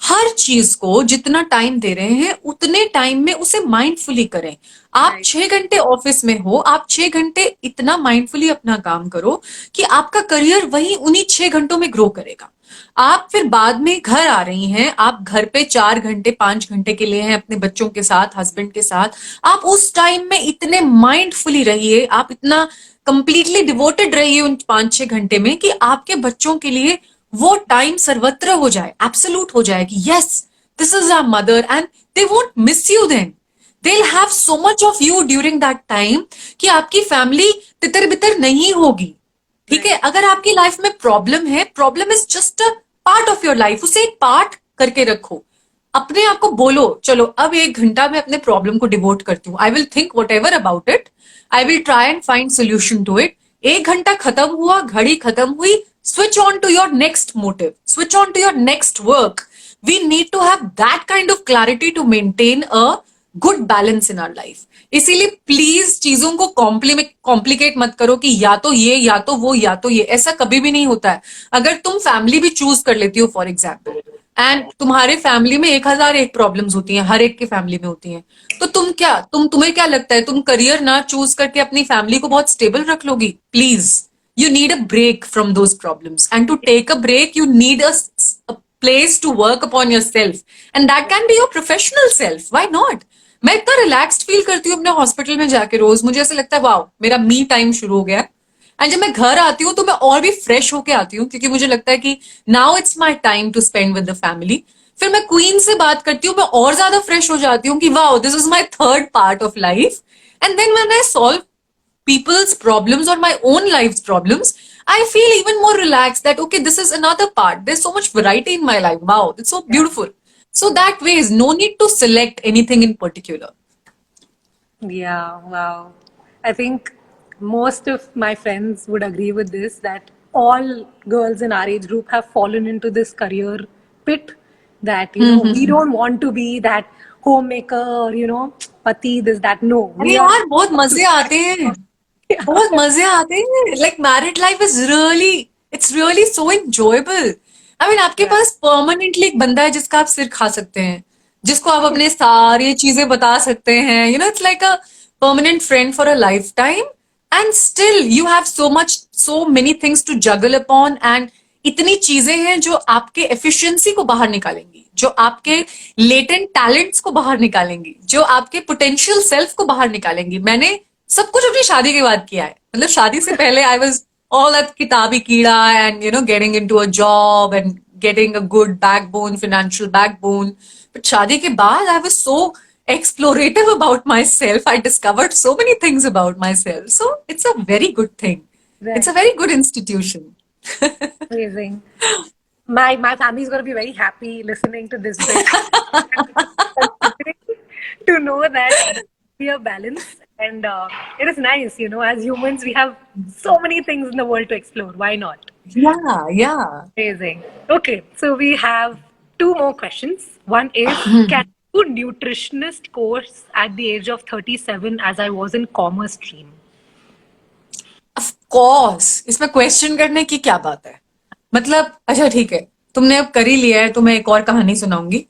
हर चीज को जितना टाइम दे रहे हैं उतने टाइम में उसे माइंडफुली करें। आप Right. 6 घंटे ऑफिस में हो, आप 6 घंटे इतना माइंडफुली अपना काम करो कि आपका करियर वही उन्हीं 6 घंटों में ग्रो करेगा। आप फिर बाद में घर आ रही हैं, आप घर पे 4 घंटे 5 घंटे के लिए हैं अपने बच्चों के साथ, हस्बैंड के साथ। आप उस टाइम में इतने माइंडफुली रहिए, आप इतना कंप्लीटली डिवोटेड रहिए उन 5-6 घंटे में कि आपके बच्चों के लिए वो टाइम सर्वत्र हो जाए, एब्सोल्यूट हो जाए कि yes, this is our mother and they won't miss you then. they'll have so much of you during that time कि आपकी फैमिली तितर बितर नहीं होगी। ठीक है, Right. अगर आपकी लाइफ में प्रॉब्लम है, problem is just a part of your life, उसे एक पार्ट करके रखो। अपने आप को बोलो, चलो अब 1 घंटा मैं अपने प्रॉब्लम को डिवोट करती हूँ, I will think whatever about it, I will try and find solution to it. 1 घंटा खत्म हुआ, घड़ी खत्म हुई, switch on to your next motive, switch on to your next work. We need to have that kind of clarity to maintain a good balance in our life. इसीलिए please चीजों को complicate मत करो कि या तो ये या तो वो या तो ये, ऐसा कभी भी नहीं होता है। अगर तुम फैमिली भी चूज कर लेती हो फॉर एग्जाम्पल, एंड तुम्हारे फैमिली में 1001 प्रॉब्लम्स होती हैं, हर एक की फैमिली में होती हैं, तो तुम्हें क्या लगता है तुम करियर ना चूज करके अपनी फैमिली को बहुत स्टेबल रख लोगी? Please, you need a break from those problems, and to take a break you need a place to work upon yourself, and that can be your professional self. Why not? मैं इतना relaxed feel करती हूँ अपने hospital में जाके रोज, मुझे ऐसा लगता है वाओ मेरा मी टाइम शुरू हो गया। एंड जब मैं घर आती हूँ तो मैं और भी फ्रेश होके आती हूँ, क्योंकि मुझे लगता है कि now it's my time to spend with the family. फिर मैं क्वीन से बात करती हूँ, मैं और ज्यादा फ्रेश हो जाती हूँ कि wow this is my third part of life. And then when I solve people's problems or my own life's problems, I feel even more relaxed that, okay, this is another part. There's so much variety in my life. Wow, it's so Yeah. beautiful. So that way is no need to select anything in particular. Yeah, wow. I think most of my friends would agree with this that all girls in our age group have fallen into this career pit that, we don't want to be that homemaker or, pati, this, that. No, अरे we are. यार बहुत मजे आते हैं, बहुत मजे आते हैं। Like married life is really, it's really so enjoyable. I mean आपके Yeah, पास परमानेंटली एक बंदा है जिसका आप सिर खा सकते हैं, जिसको आप अपने सारी चीजें बता सकते हैं, it's like a permanent friend for a lifetime. And still you have so much, so many things to juggle upon, and इतनी चीजें हैं जो आपके एफिशिएंसी को बाहर निकालेंगी, जो आपके लेटेंट टैलेंट्स को बाहर निकालेंगी, जो आपके पोटेंशियल सेल्फ को बाहर निकालेंगी। मैंने सब कुछ अपनी शादी के बाद किया है, मतलब शादी से पहले आई वाज ऑल दैट किताबी कीड़ा and getting into a job and getting a good backbone, financial backbone. But शादी के बाद I was so explorative about myself. I discovered so many things about myself. So it's a very good thing. It's a right. very good institution. Amazing. My family's gonna be very happy listening to this bit. To know that we are balanced, and it is nice, as humans we have so many things in the world to explore. Why not? Yeah, yeah. Amazing. Okay, so we have two more questions. One is, can you do nutritionist course at the age of 37 as I was in commerce stream? Of course, इसमें question करने की क्या बात है? मतलब अच्छा ठीक है, तुमने अब कर ही लिया है तो मैं एक और कहानी सुनाऊंगी।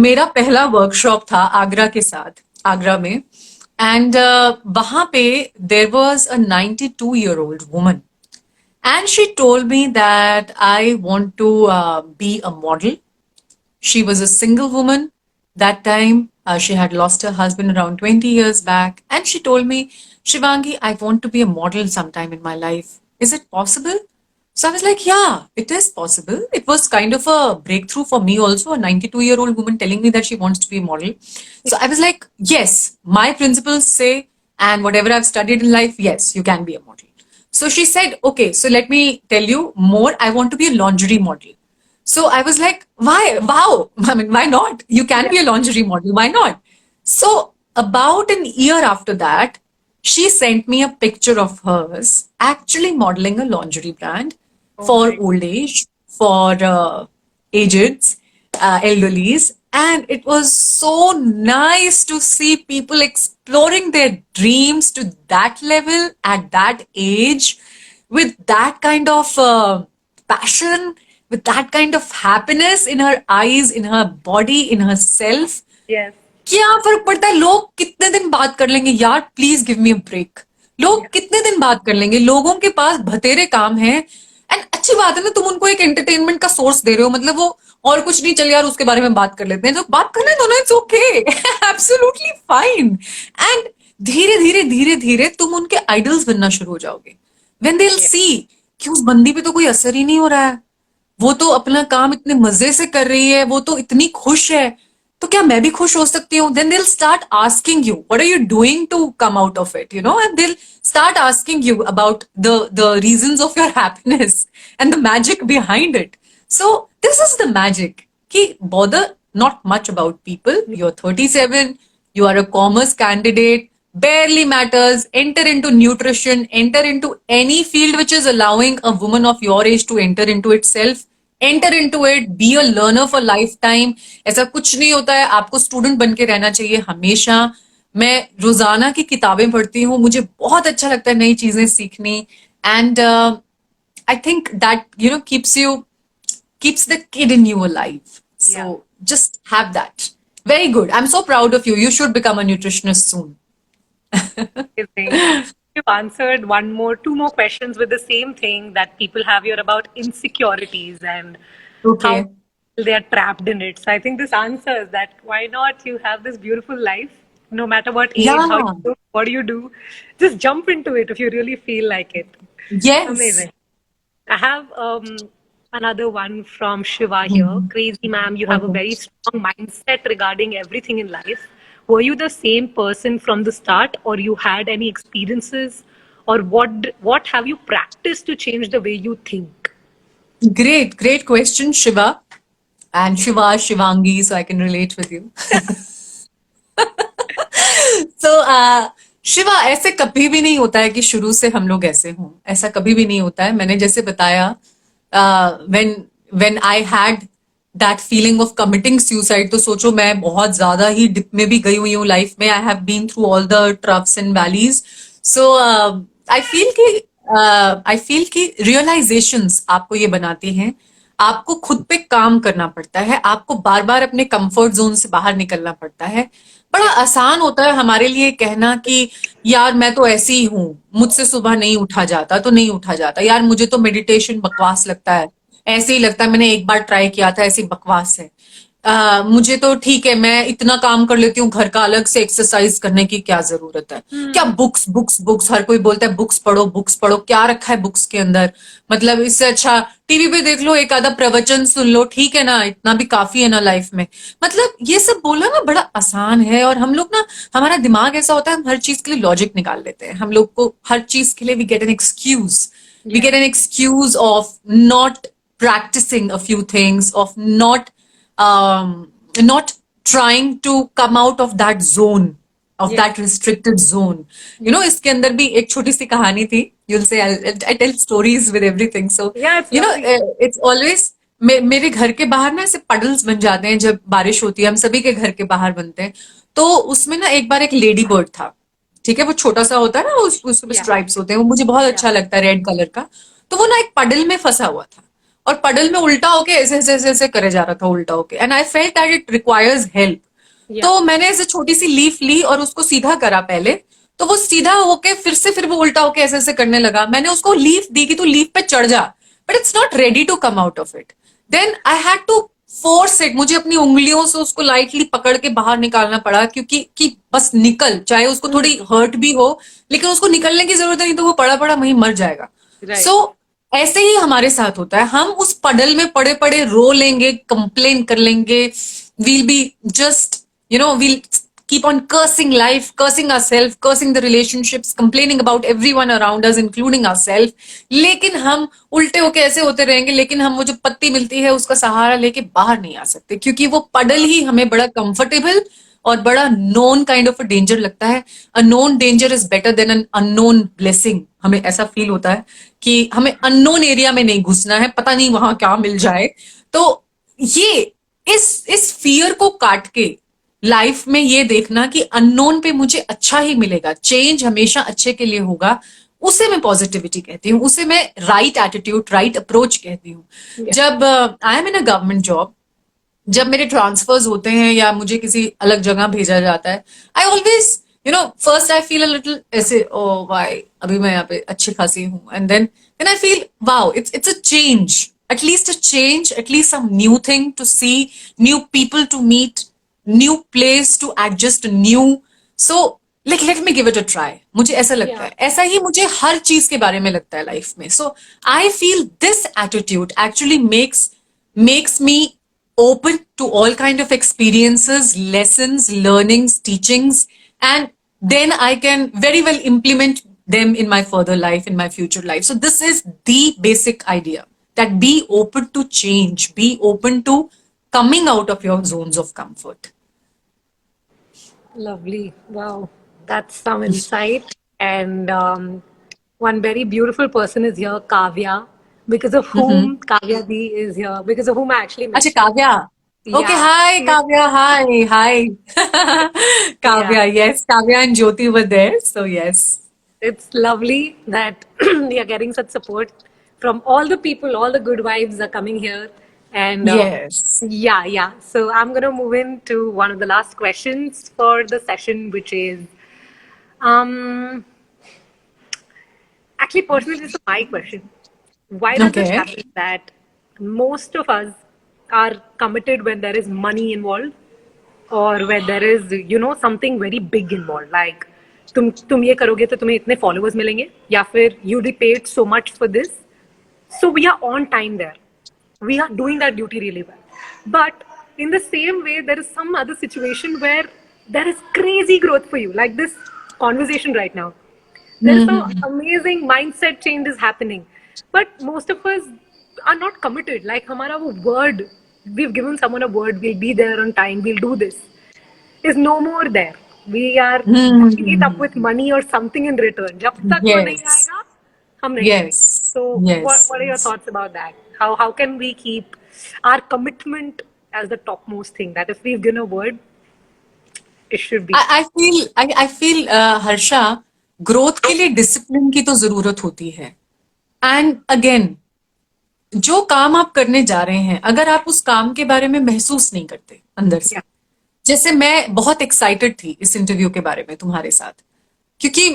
मेरा पहला वर्कशॉप था आगरा के साथ, आगरा में। एंड वहां पे there was a 92-year-old woman, and she told me that I want to be a model. She was a single woman that time. She had lost her husband around 20 years back. And she told me, Shivangi, I want to be a model sometime in my life. Is it possible? So I was like, yeah, it is possible. It was kind of a breakthrough for me also, a 92-year-old woman telling me that she wants to be a model. So I was like, yes, my principles say, and whatever I've studied in life, yes, you can be a model. So she said, okay, so let me tell you more. I want to be a lingerie model. So I was like, why? Wow. I mean, why not? You can be a lingerie model. Why not? So about an year after that, she sent me a picture of hers actually modeling a lingerie brand Oh for my. old age, for ageds, elderlies. And it was so nice to see people exploring their dreams to that level at that age. with that kind of passion, with that kind of happiness in her eyes, in her body, in herself. Yes. क्या फर्क पड़ता है लोग कितने दिन बात कर लेंगे यार, please give me a break. लोग Yeah. कितने दिन बात कर लेंगे, लोगों के पास बतेरे काम है। एंड अच्छी बात है ना, तुम उनको एक एंटरटेनमेंट का सोर्स दे रहे हो, मतलब वो और कुछ नहीं, चल यार उसके बारे में बात कर लेते हैं, जो बात करना है तो ना, it's okay, absolutely fine. And धीरे धीरे धीरे धीरे तुम उनके आइडल्स बनना शुरू हो जाओगे, व्हेन दे विल Yeah. सी कि उस बंदी पे तो कोई असर ही नहीं हो रहा है, वो तो अपना काम इतने मजे से कर रही है, वो तो इतनी खुश है, तो क्या मैं भी खुश हो सकती हूँ? Then they'll start asking you what are you doing to come out of it, and they'll start asking you about the reasons of your happiness and the magic behind it. So this is the magic कि bother not much about people. You are 37, you are a commerce candidate, barely matters. Enter into nutrition, enter into any field which is allowing a woman of your age to enter into itself. Enter into it, be a learner for lifetime. ऐसा कुछ नहीं होता है, आपको student बन के रहना चाहिए हमेशा। मैं रोजाना की किताबें पढ़ती हूँ, मुझे बहुत अच्छा लगता है नई चीजें सीखनी। And I think that keeps the kid in you alive. So Yeah. just have that. Very good. I'm so proud of you. You should become a nutritionist soon. Amazing. You've answered two more questions with the same thing that people have here about insecurities and how Okay. they are trapped in it. So I think this answers that why not you have this beautiful life, no matter what age, how Yeah. you do, what do you do, just jump into it if you really feel like it. Yes. Amazing. I have another one from Shiva here. Mhm. Crazy ma'am, you have a Okay. very strong mindset regarding everything in life. Were you the same person from the start, or you had any experiences, or what have you practiced to change the way you think? Great question, Shiva. And Shiva, Shivangi, so I can relate with you. So, Shiva, ऐसे कभी भी नहीं होता है कि शुरू से हम लोग ऐसे हों, ऐसा कभी भी नहीं होता है। मैंने जैसे बताया, when when I had that feeling of committing suicide, तो सोचो मैं बहुत ज्यादा ही डिप में भी गई हुई हूँ लाइफ में। I have been through all the troughs and valleys. So I feel कि रियलाइजेशंस आपको ये बनाती हैं। आपको खुद पे काम करना पड़ता है, आपको बार बार अपने कंफर्ट जोन से बाहर निकलना पड़ता है। बड़ा आसान होता है हमारे लिए कहना कि यार मैं तो ऐसी ही हूं, मुझसे सुबह नहीं उठा जाता तो नहीं उठा जाता, यार मुझे तो मेडिटेशन बकवास लगता है, ऐसे ही लगता है, मैंने एक बार ट्राई किया था, ऐसी बकवास है। मुझे तो ठीक है, मैं इतना काम कर लेती हूँ घर का, अलग से एक्सरसाइज करने की क्या जरूरत है? क्या बुक्स बुक्स बुक्स, हर कोई बोलता है बुक्स पढ़ो बुक्स पढ़ो, क्या रखा है बुक्स के अंदर? मतलब इससे अच्छा टीवी पे देख लो, एक आधा प्रवचन सुन लो, ठीक है ना, इतना भी काफी है ना लाइफ में। मतलब ये सब बोलना ना बड़ा आसान है, और हम लोग ना, हमारा दिमाग ऐसा होता है, हम हर चीज के लिए लॉजिक निकाल लेते हैं। हम लोग को हर चीज के लिए we get an excuse, we Yeah. Get an excuse of not practicing a few things, of not trying to come out of that zone, of Yeah. that restricted zone. इसके अंदर भी एक छोटी सी कहानी थी। You'll say I tell stories with everything. So, Yeah, it's lovely. it's always मेरे घर के बाहर ना ऐसे पडल्स बन जाते हैं जब बारिश होती है, हम सभी के घर के बाहर बनते हैं। तो उसमें ना एक बार एक लेडी बर्ड था, ठीक है, वो छोटा सा होता है ना, उसमें Yeah. स्ट्राइप्स होते हैं, वो मुझे बहुत अच्छा लगता है, रेड कलर का। तो वो ना एक पडल में फंसा हुआ था, और पडल में उल्टा होके ऐसे ऐसे ऐसे ऐसे करे जा रहा था, उल्टा होके। And I felt that it requires help. Yeah. तो मैंने ऐसे छोटी सी लीफ ली और उसको सीधा करा पहले, तो वो सीधा होके फिर वो उल्टा होके ऐसे ऐसे करने लगा। मैंने उसको लीफ दी कि तू लीफ पे चढ़ जा, but it's not ready to come out of it. Then I had to force it, मुझे अपनी उंगलियों से उसको लाइटली पकड़ के बाहर निकालना पड़ा, क्योंकि कि बस निकल, चाहे उसको थोड़ी हर्ट भी हो, लेकिन उसको निकलने की जरूरत नहीं, तो वो पड़ा पड़ा वहीं मर जाएगा। Right. सो ऐसे ही हमारे साथ होता है, हम उस पडल में पड़े पड़े रो लेंगे, कंप्लेन कर लेंगे, we'll be just we'll keep on cursing life, cursing ourselves, cursing the relationships, complaining about everyone around us, including ourselves. लेकिन हम उल्टे होके ऐसे होते रहेंगे, लेकिन हम वो जो पत्ती मिलती है उसका सहारा लेके बाहर नहीं आ सकते, क्योंकि वो पडल ही हमें बड़ा कंफर्टेबल और बड़ा known kind of a danger लगता है। A known danger is better than an unknown blessing. हमें ऐसा फील होता है कि हमें अननोन एरिया में नहीं घुसना है, पता नहीं वहां क्या मिल जाए। तो ये इस फियर को काट के लाइफ में ये देखना कि अननोन पे मुझे अच्छा ही मिलेगा, चेंज हमेशा अच्छे के लिए होगा, उसे मैं पॉजिटिविटी कहती हूँ, उसे मैं राइट एटीट्यूड, राइट अप्रोच कहती हूँ. Yeah. जब I am in a government job, जब मेरे ट्रांसफर्स होते हैं या मुझे किसी अलग जगह भेजा जाता है, I always first I feel a little ऐसे, ओ वाई, अभी मैं यहाँ पे अच्छी खासी हूँ, and then I feel wow, it's a change, at least a change, at least some new thing to see, new people to meet, new place to adjust, new. So like let me give it a try. मुझे ऐसा लगता Yeah. है, ऐसा ही मुझे हर चीज के बारे में लगता है लाइफ में. So I feel this attitude actually makes me open to all kind of experiences, lessons, learnings, teachings, and then I can very well implement them in my further life, in my future life. So this is the basic idea, that be open to change, be open to coming out of your zones of comfort. Lovely. Wow. That's some insight. And one very beautiful person is here, Kavya, because of Mm-hmm. whom Kavya D is here, because of whom I actually met Acha, you. Kavya. Okay, Yeah. hi, She is, Kavya. Hi. yeah. Kavya, yes. Kavya and Jyoti were there. So, yes. It's lovely that we are getting such support from all the people, all the good vibes are coming here. And Yes. yeah. So I'm going to move into one of the last questions for the session, which is um, actually, personally, this is my question. Why does it Okay. happen that most of us are committed when there is money involved or when there is, something very big involved? Like, तुम ये करोगे तो तुम्हें इतने followers मिलेंगे या फिर you'll be paid so much for this. So we are on time there. We are doing that duty really well. But in the same way, there is some other situation where there is crazy growth for you, like this conversation right now. There is some Mm-hmm. amazing mindset changes happening. But most of us are not committed. Like, हमारा वो word, we've given someone a word, we'll be there on time, we'll do this, is no more there. We are backing it up Mm-hmm. with money or something in return. जब तक वो नहीं Yes. आएगा, हम नहीं करेंगे. Yes. So, Yes. what are your Yes. thoughts about that? How can we keep our commitment as the topmost thing? That if we've given a word, it should be. I feel Harsha, growth के लिए discipline की तो जरूरत होती है. And again, जो काम आप करने जा रहे हैं, अगर आप उस काम के बारे में महसूस नहीं करते अंदर से, Yeah. जैसे मैं बहुत एक्साइटेड थी इस इंटरव्यू के बारे में तुम्हारे साथ, क्योंकि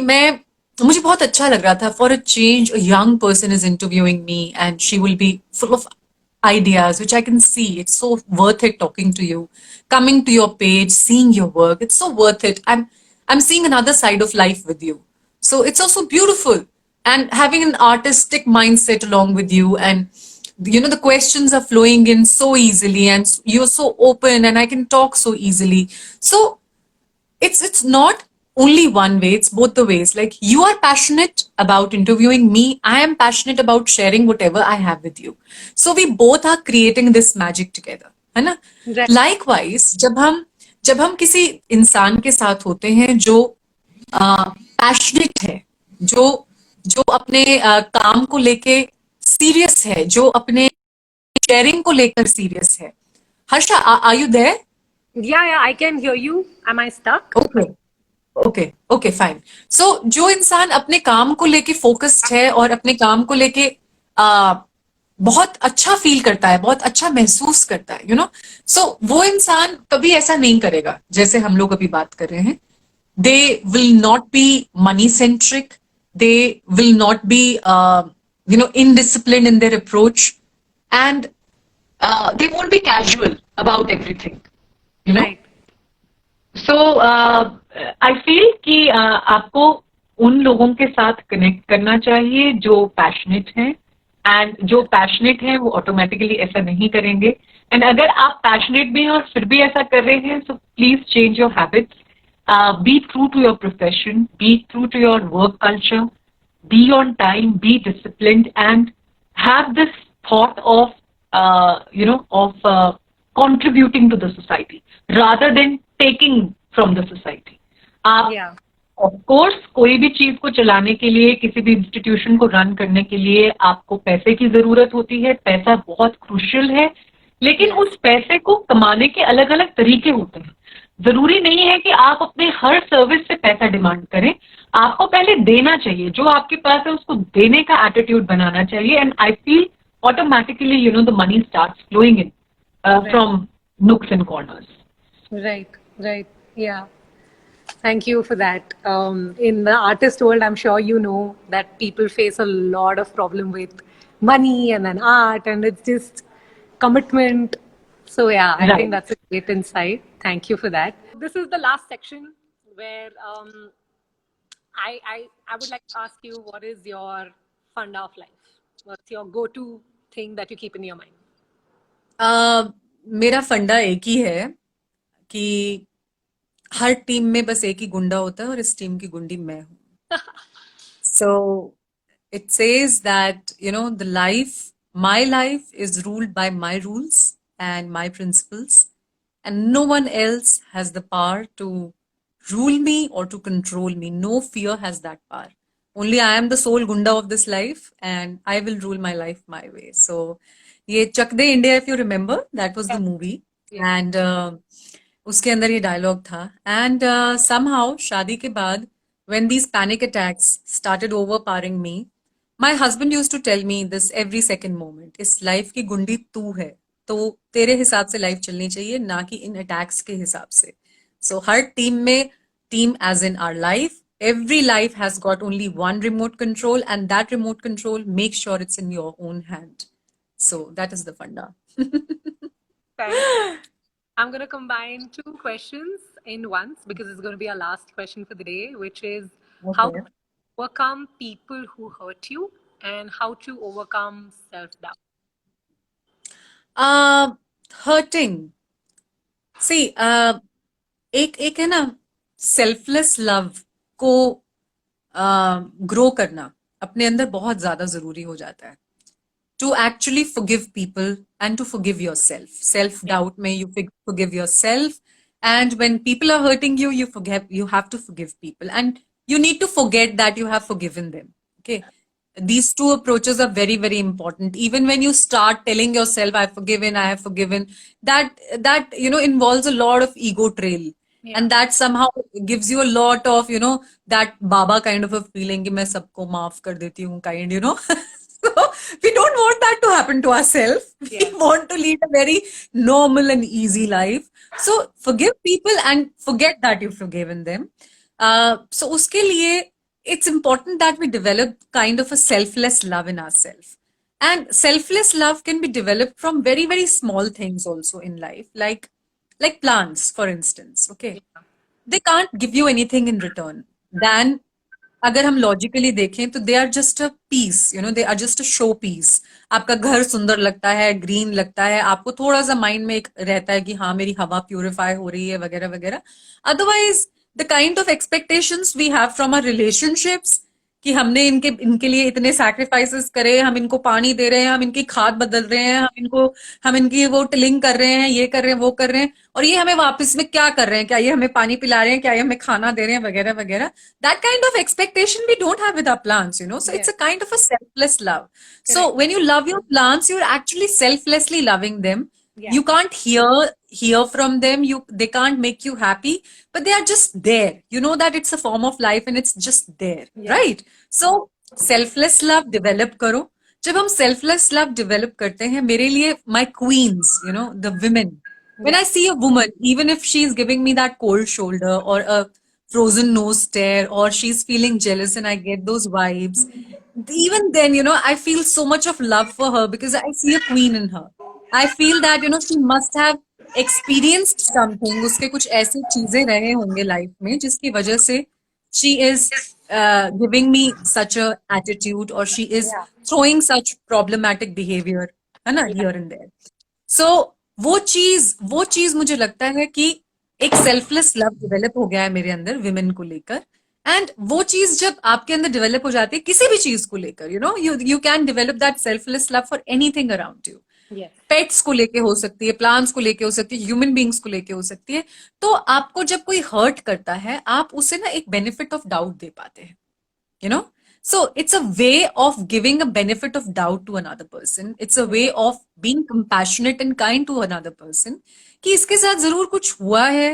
मुझे बहुत अच्छा लग रहा था. For a change, a young person is interviewing me and she will be full of ideas which I can see. It's so worth it talking to you, coming to your page, seeing your work. It's so worth it. I'm seeing another side of life with you. So it's also beautiful. And having an artistic mindset along with you, and the questions are flowing in so easily, and you're so open, and I can talk so easily. So it's not only one way, it's both the ways. Like, you are passionate about interviewing me, I am passionate about sharing whatever I have with you. So we both are creating this magic together, है ना? Right. Likewise, जब हम किसी इंसान के साथ होते हैं जो पैशनेट है, जो जो अपने काम को लेके सीरियस है, जो अपने शेयरिंग को लेकर सीरियस है. Harsha, are you there? Yeah, I can hear you. Am I stuck? Okay fine. So जो इंसान अपने काम को लेके फोकस्ड है और अपने काम को लेके आ, बहुत अच्छा फील करता है, बहुत अच्छा महसूस करता है, सो वो इंसान कभी ऐसा नहीं करेगा जैसे हम लोग अभी बात कर रहे हैं. They will not be money centric, they will not be indiscipline in their approach, and they won't be casual about everything, Right. So I feel कि आपको उन लोगों के साथ कनेक्ट करना चाहिए जो पैशनेट हैं, एंड जो पैशनेट हैं वो ऑटोमेटिकली ऐसा नहीं करेंगे. एंड अगर आप पैशनेट भी हैं और फिर भी ऐसा कर रहे हैं, so please change your habits, be true to your profession, be true to your work culture, be on time, be disciplined, and have this thought of, contributing to the society rather than taking from the society. आप Yeah. Of course कोई भी चीज को चलाने के लिए, किसी भी इंस्टीट्यूशन को रन करने के लिए आपको पैसे की जरूरत होती है. पैसा बहुत क्रूशियल है, लेकिन उस पैसे को कमाने के अलग अलग तरीके होते हैं. जरूरी नहीं है कि आप अपने हर सर्विस से पैसा डिमांड करें. आपको पहले देना चाहिए. जो आपके पास है उसको देने का एटीट्यूड बनाना चाहिए. And I feel automatically, the money starts flowing in from nooks and corners. Right, right. Yeah. Thank you for that. In the artist world, I'm sure you know that people face a lot of problem with money and then art, and it's just commitment. So yeah, I Right. think that's a great insight. Thank you for that. This is the last section where I would like to ask you, what is your funda of life? What's your go-to thing that you keep in your mind? मेरा फंडा एक ही है कि हर team में बस एक ही गुंडा होता है और इस टीम की गुंडी मैं हूँ. So it says that, my life is ruled by my rules and my principles, and no one else has the power to rule me or to control me. No fear has that power. Only I am the sole gunda of this life, and I will rule my life my way. So, ये चक दे India, if you remember, that was the movie, and उसके अंदर ये dialogue था. And somehow शादी के बाद, when these panic attacks started overpowering me, my husband used to tell me this every second moment. इस life की गुंडी तू है, तो तेरे हिसाब से लाइफ चलनी चाहिए, ना कि इन अटैक्स के हिसाब से. So हर टीम में, team as in our life, every life has got only one remote control, and that remote control, make sure it's in your own hand. So that is the funda. I'm going to combine two questions in once because it's going to be our last question for the day, which is how to overcome people who hurt you and how to overcome self-doubt. Hurting. See, एक है ना, selfless love को grow करना अपने अंदर बहुत ज्यादा जरूरी हो जाता है. To actually forgive people and to forgive yourself. Self-doubt may you forgive yourself, and when people are hurting you, you have to forgive people, and you need to forget that you have forgiven them. Okay, these two approaches are very, very important. Even when you start telling yourself, "I've forgiven, I have forgiven," that involves a lot of ego trail. And that somehow gives you a lot of that Baba kind of a feeling कि मैं सबको माफ कर देती हूँ kind. So we don't want that to happen to ourselves. We want to lead a very normal and easy life. So forgive people and forget that you've forgiven them. So uske liye, it's important that we develop kind of a selfless love in ourselves. And selfless love can be developed from very, very small things also in life, like plants, for instance. Okay, they can't give you anything in return than, अगर हम logically देखें तो they are just a piece, they are just a show piece. आपका घर सुंदर लगता है, green लगता है, आपको थोड़ा सा माइंड में एक रहता है कि हाँ मेरी हवा प्यूरिफाई हो रही है वगैरह वगैरह. Otherwise the kind of expectations we have from our relationships कि हमने इनके लिए इतने सैक्रिफाइसेस करे, हम इनको पानी दे रहे हैं, हम इनकी खाद बदल रहे हैं, हम इनकी वो टिलिंग कर रहे हैं, ये कर रहे हैं, वो कर रहे हैं, और ये हमें वापस में क्या कर रहे हैं, क्या ये हमें पानी पिला रहे हैं, क्या ये हमें खाना दे रहे हैं वगैरह वगैरह. That kind of expectation we don't have with our plants. So it's a kind of a selfless love. So when you love your plants, you're actually selflessly loving them. You can't hear from them, they can't make you happy, but they are just there. You know that it's a form of life and it's just there, right? So selfless love develop करो. जब हम selfless love develop करते हैं, मेरे लिए my queens, the women, when I see a woman, even if she's giving me that cold shoulder or a frozen nose stare, or she's feeling jealous and I get those vibes, even then, I feel so much of love for her because I see a queen in her. I feel that, she must have experienced something. उसके कुछ ऐसी चीजें रहे होंगे life में जिसकी वजह से she is giving me such a attitude, or she is throwing such problematic behavior, है ना, here and there. So वो चीज मुझे लगता है कि एक सेल्फलेस लव डेवलप हो गया है मेरे अंदर विमेन को लेकर. एंड वो चीज जब आपके अंदर डेवलप हो जाती है किसी भी चीज को लेकर, you can develop that selfless love for anything around you. Pets को लेके हो सकती है, प्लांट्स को लेके हो सकती है, ह्यूमन बींग्स को लेके हो सकती है. तो आपको जब कोई हर्ट करता है, आप उसे ना एक बेनिफिट ऑफ डाउट दे पाते हैं. So it's a way of giving a benefit of doubt to another person. It's a way of being compassionate and kind to another person. कि इसके साथ जरूर कुछ हुआ है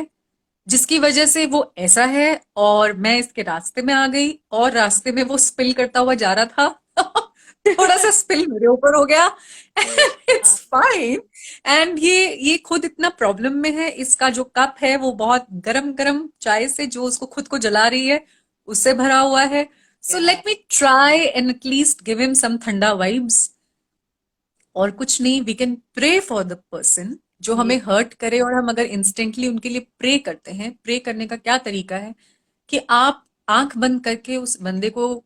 जिसकी वजह से वो ऐसा है, और मैं इसके रास्ते में आ गई, और रास्ते में वो स्पिल करता हुआ जा रहा था। थोड़ा सा स्पिल मेरे ऊपर हो गया। Yeah. It's fine. एंड ये खुद इतना प्रॉब्लम में है, इसका जो कप है वो बहुत गरम गरम चाय से जो उसको खुद को जला रही है उससे भरा हुआ है। So Yeah. Let me try and at least give him some ठंडा वाइब्स। और कुछ नहीं, we can pray for the person जो Yeah. हमें हर्ट करे, और हम अगर इंस्टेंटली उनके लिए प्रे करते हैं, प्रे करने का क्या तरीका है कि आप आंख बंद करके उस बंदे को,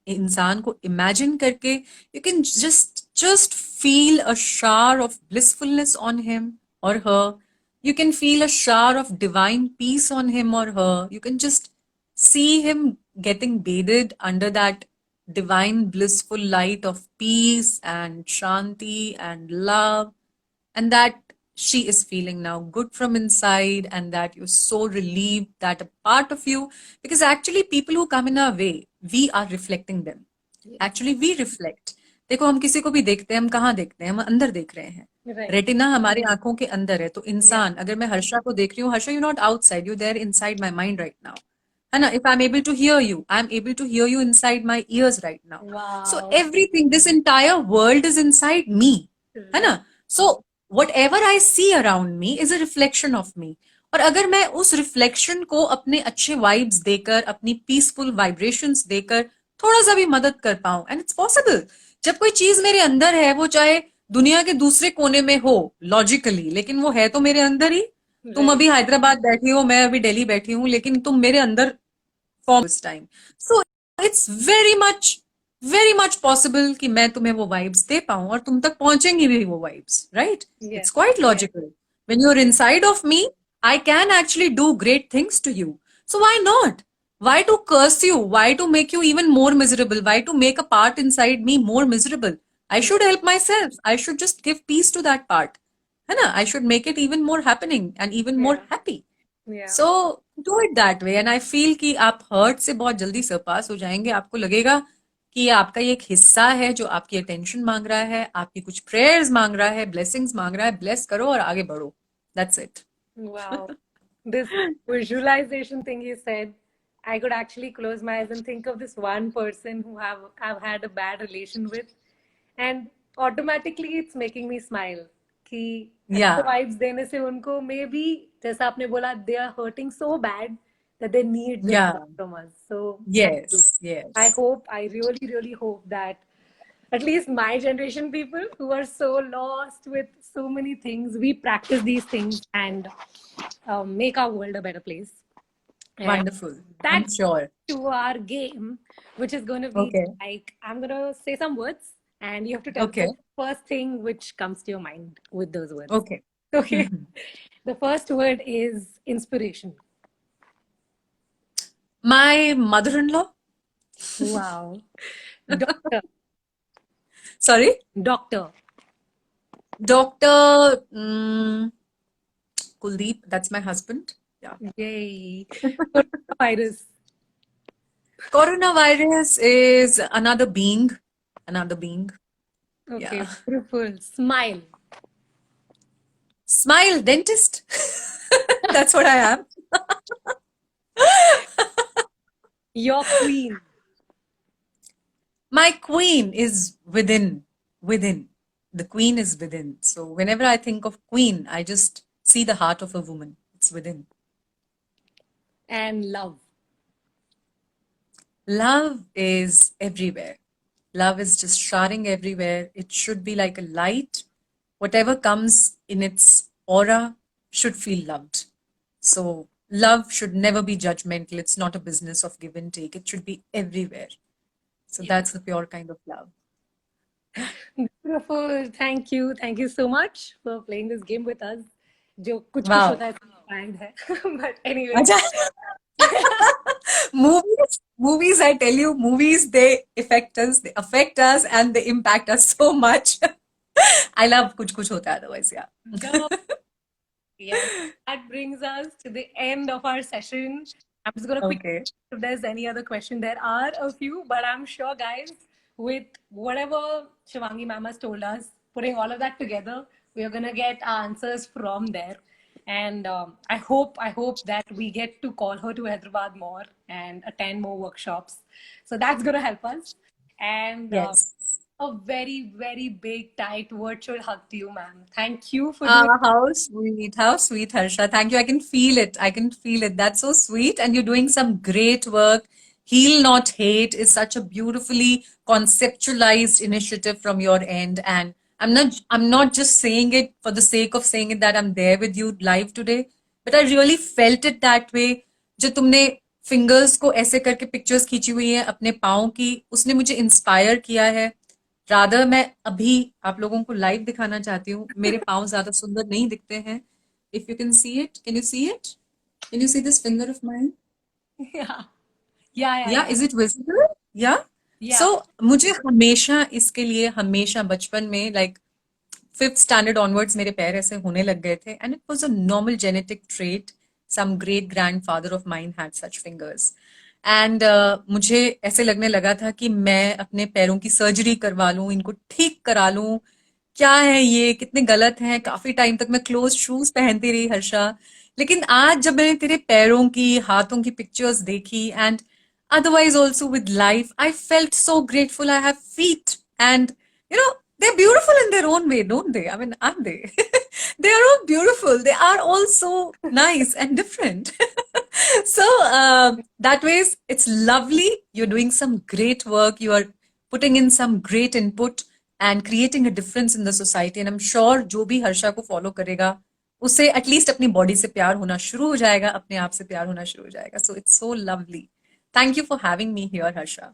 इंसान को इमेजिन करके, you can just feel a shower of blissfulness on him और हर। You can feel a shower of divine peace on him or her. You can just see him getting bathed under that divine blissful light of peace and shanti and love, and that she is feeling now good from inside, and that you're so relieved that a part of you, because actually people who come in our way, we are reflecting them. Yeah. Actually we reflect. देखो, हम किसी को भी देखते हैं, हम कहाँ देखते हैं? हम अंदर देख रहे हैं। Right. रेटिना हमारी आंखों के अंदर है। तो Yeah. इंसान, अगर मैं हर्षा को देख रही हूँ, Harsha, you not outside, you there inside my mind right now, है ना? If I am able to hear you, I am able to hear you inside my ears right now. So Wow. Everything, this entire world is inside me, है Right. ना? So whatever I see around me is a reflection of me. और अगर मैं उस reflection को अपने अच्छे vibes देकर, अपनी पीसफुल वाइब्रेशंस देकर थोड़ा सा भी मदद कर पाऊं, एंड इट्स पॉसिबल। जब कोई चीज मेरे अंदर है, वो चाहे दुनिया के दूसरे कोने में हो लॉजिकली, लेकिन वो है तो मेरे अंदर ही। तुम Right. अभी हैदराबाद बैठी हो, मैं अभी दिल्ली बैठी हूँ, लेकिन तुम मेरे अंदर फॉर्म इस time. So it's very much possible कि मैं तुम्हें वो वाइब्स दे पाऊं, और तुम तक पहुंचेंगी भी वो vibes, right? Yes. It's quite logical. When you are inside of me, I can actually do great things to you. So why not? Why to curse you? Why to make you even more miserable? Why to make a part inside me more miserable? I should help myself. I should just give peace to that part. है ना? I should make it even more happening and even more Yeah. happy. Yeah. So do it that way, and I feel कि आप hurt से बहुत जल्दी सरपास हो जाएंगे। आपको लगेगा कि ये आपका ये एक हिस्सा है जो आपकी अटेंशन मांग रहा है, आपकी कुछ प्रेयर्स मांग रहा है, ब्लेसिंग्स मांग रहा है। ब्लेस करो और आगे बढ़ो। That's it. Wow. This visualization thing you said, I could actually close my eyes and think of this one person who I've had a bad relation with, and automatically it's making me smile. कि या अच्छे vibes देने से उनको maybe जैसा आपने बोला, they are hurting so bad that they need या just that from us. So thank yes you. Yes I really hope that at least my generation people who are so lost with so many things, we practice these things and make our world a better place. And wonderful. I am that's sure. to our game, which is going to be okay like I'm going to say some words and you have to tell me okay the first thing which comes to your mind with those words. Okay. Okay. The first word is inspiration. My mother in law. Wow. Doctor. Sorry. Doctor. Doctor Kuldeep, that's my husband. या। Yay. Coronavirus. Coronavirus is another being, another being. Okay, Yeah. beautiful. Smile. Smile, dentist. That's what I am. Your queen. My queen is within. The queen is within. So whenever I think of queen, I just see the heart of a woman. It's within. And love. Love is everywhere. Love is just showering everywhere. It should be like a light. Whatever comes in its aura should feel loved. So love should never be judgmental. It's not a business of give and take. It should be everywhere. So that's the pure kind of love. Beautiful. Thank you. Thank you so much for playing this game with us. जो कुछ कुछ Wow. होता है planned है. But anyway, अच्छा। movies, I tell you, movies, they affect us and they impact us so much. I love kuch kuch hota hai otherwise, yeah. go. Yes, that brings us to the end of our session. I'm just gonna quickly Okay. if there's any other question. There are a few, but I'm sure, guys, with whatever Shivangi ma'am has told us, putting all of that together, we are gonna get our answers from there. And I hope that we get to call her to Hyderabad more and attend more workshops. So that's going to help us. And Yes. a very, very big, tight virtual hug to you, ma'am. Thank you for doing. How sweet, Harsha. Thank you. I can feel it. I can feel it. That's so sweet. And you're doing some great work. Heal Not Hate is such a beautifully conceptualized initiative from your end. And I'm not just saying it for the sake of saying it that I'm there with you live today, but I really felt it that way. जो तुमने fingers को ऐसे करके pictures खींची हुई है अपने पाँव की, उसने मुझे इंस्पायर किया है। रादर मैं अभी आप लोगों को लाइव दिखाना चाहती हूँ। मेरे पाँव ज्यादा सुंदर नहीं दिखते हैं। If you can see it, can you see it? Can you see this finger of mine? Yeah, yeah, yeah, या yeah, इज इट विजिबल? या yeah. सो मुझे हमेशा इसके लिए हमेशा बचपन में लाइक फिफ्थ स्टैंडर्ड ऑनवर्ड्स मेरे पैर ऐसे होने लग गए थे and it was a normal genetic trait. Some great grandfather of mine had such fingers and मुझे ऐसे लगने लगा था कि मैं अपने पैरों की सर्जरी करवा लूं, इनको ठीक करा लूं। क्या है ये, कितने गलत हैं। काफी टाइम तक मैं क्लोज शूज पहनती रही हर्षा। लेकिन आज जब मैंने तेरे पैरों की हाथों की पिक्चर्स देखी and otherwise also with life, I felt so grateful. I have feet and you know they're beautiful in their own way, don't they? I mean, aren't they? They are all beautiful. They are all so nice and different. So that ways it's lovely. You're doing some great work. You are putting in some great input and creating a difference in the society. And I'm sure जो भी हर्षा को follow करेगा उसे at least अपनी body से प्यार होना शुरू हो जाएगा, अपने आप से प्यार होना शुरू हो जाएगा. So it's so lovely. Thank you for having me here, Harsha.